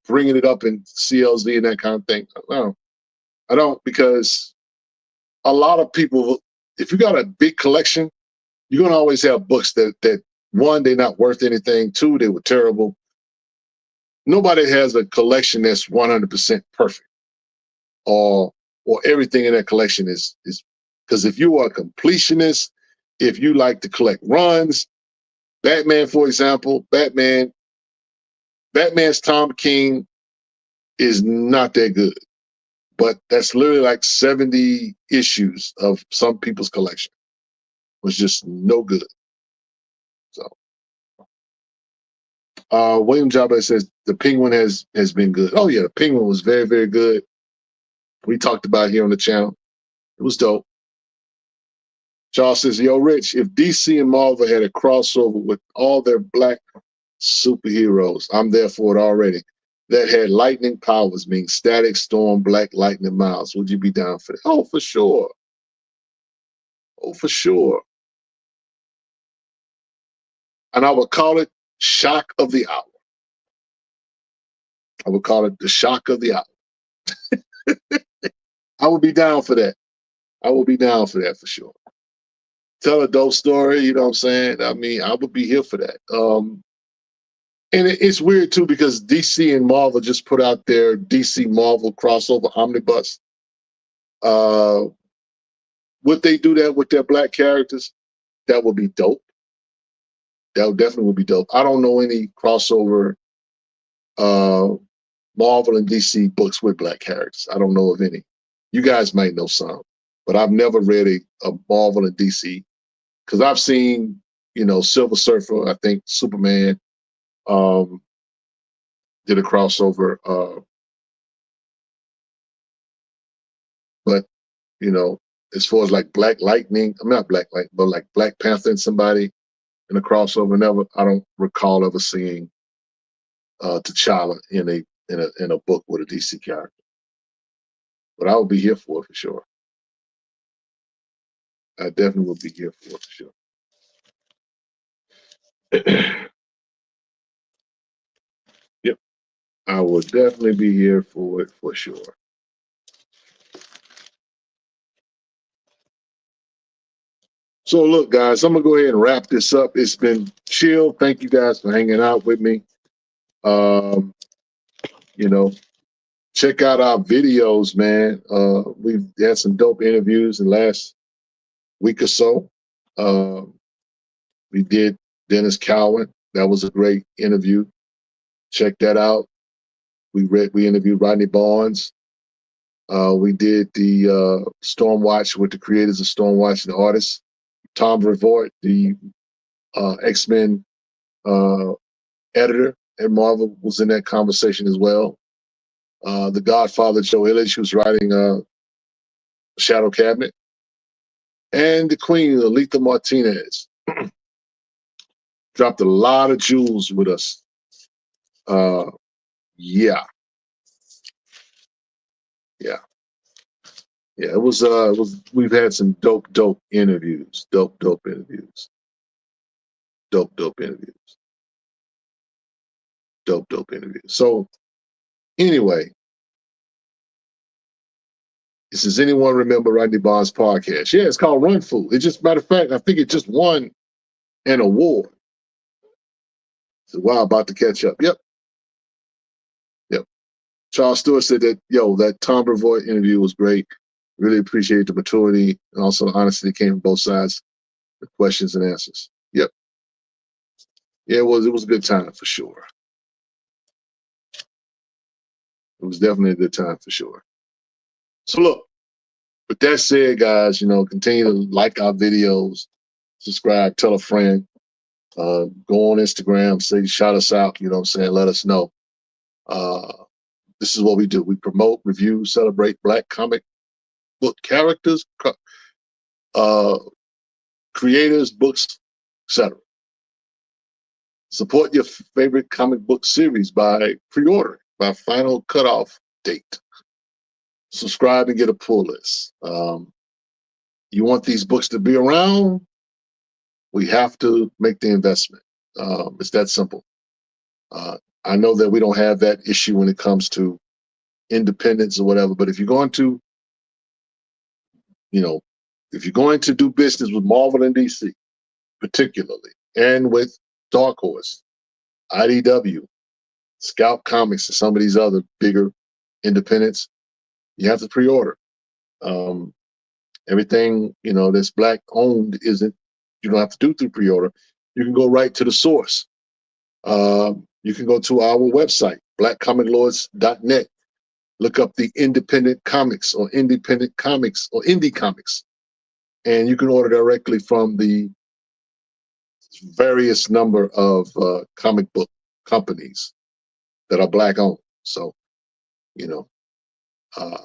bringing it up in CLZ and that kind of thing, no, I don't, because a lot of people, if you got a big collection, you're going to always have books that one, they're not worth anything. Two, they were terrible. Nobody has a collection that's 100% perfect, or everything in that collection is because if you are a completionist, if you like to collect runs, Batman, for example, Batman's Tom King is not that good, but that's literally like 70 issues of some people's collection. It was just no good. So, William Jabez says the Penguin has been good. Oh yeah, the Penguin was very, very good. We talked about it here on the channel. It was dope. Charles says, yo, Rich, if DC and Marvel had a crossover with all their black superheroes, I'm there for it already, that had lightning powers, meaning Static, Storm, Black Lightning, Miles, would you be down for that? Oh, for sure. Oh, for sure. And I would call it Shock of the Hour. I would call it the Shock of the Hour. I would be down for that. I would be down for that for sure. Tell a dope story, you know what I'm saying? I mean, I would be here for that. And it's weird too, because DC and Marvel just put out their DC Marvel crossover omnibus. Would they do that with their black characters? That would be dope. That definitely would be dope. I don't know any crossover Marvel and DC books with black characters. I don't know of any. You guys might know some, but I've never read a Marvel and DC, because I've seen, Silver Surfer, I think Superman did a crossover, but as far as like Black Lightning, I'm not Black Lightning, but like Black Panther and somebody in a crossover, I don't recall ever seeing T'Challa in a book with a DC character. But I would be here for it for sure. I definitely would be here for it for sure. Yep, I would definitely be here for it for sure. So look, guys, I'm gonna go ahead and wrap this up. It's been chill. Thank you guys for hanging out with me. Check out our videos, man. We've had some dope interviews in the last week or so. We did Dennis Cowan. That was a great interview. Check that out. We interviewed Rodney Barnes. We did the Stormwatch with the creators of Stormwatch and the artists. Tom Brevoort, the X-Men editor at Marvel, was in that conversation as well. The Godfather, Joe Illich, who's writing Shadow Cabinet. And the Queen, Aletha Martinez, dropped a lot of jewels with us. Yeah. It was. We've had some dope interviews. Dope interviews. So anyway, does anyone remember Rodney Barnes' podcast? Yeah, it's called Run Fool. It just, matter of fact, I think it just won an award. So, wow, about to catch up. Yep. Charles Stewart said that, that Tom Brevoort interview was great. Really appreciate the maturity and also the honesty that came from both sides, the questions and answers. Yep. Yeah, it was a good time for sure. It was definitely a good time for sure. So look, with that said, guys, continue to like our videos, subscribe, tell a friend, go on Instagram, shout us out, let us know. This is what we do. We promote, review, celebrate Black comic book characters, creators, books, etc. Support your favorite comic book series by pre-ordering by final cutoff date. Subscribe and get a pull list. You want these books to be around? We have to make the investment. It's that simple. I know that we don't have that issue when it comes to independence or whatever, but if you're going to, do business with Marvel and DC, particularly, and with Dark Horse, IDW, Scout Comics, and some of these other bigger independents, you have to pre-order. Everything that's Black owned you don't have to do through pre-order. You can go right to the source. You can go to our website, blackcomiclords.net. Look up the independent comics or independent comics or indie comics, and you can order directly from the various number of comic book companies that are Black owned. So, uh,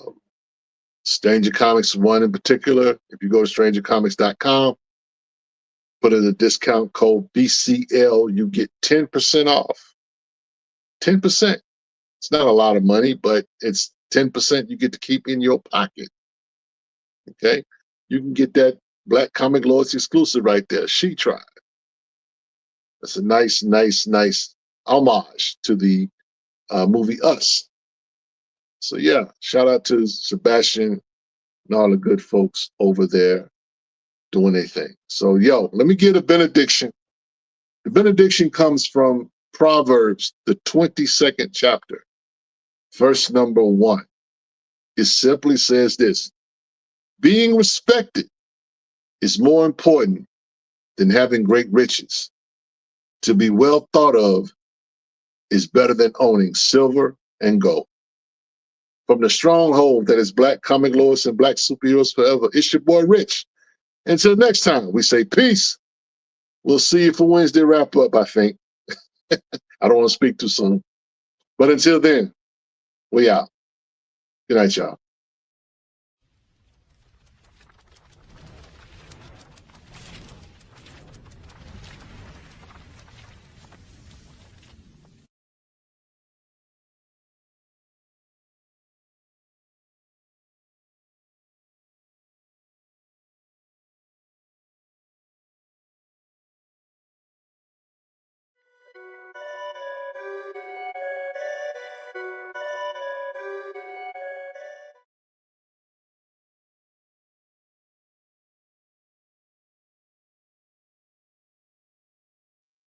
Stranger Comics, one in particular, if you go to strangercomics.com, put in the discount code BCL, you get 10% off. 10%. It's not a lot of money, but it's 10% you get to keep in your pocket. Okay? You can get that Black Comic Lords exclusive right there. She Tried. That's a nice homage to the movie Us. So yeah, shout out to Sebastian and all the good folks over there doing their thing. So let me get a benediction. The benediction comes from Proverbs, the 22nd chapter, verse number 1. It simply says this: being respected is more important than having great riches. To be well thought of is better than owning silver and gold. From the stronghold that is Black Comic Lords and Black Superheroes Forever, it's your boy Rich. Until next time, we say peace. We'll see you for Wednesday wrap up, I think. I don't want to speak too soon. But until then, we out. Good night, y'all.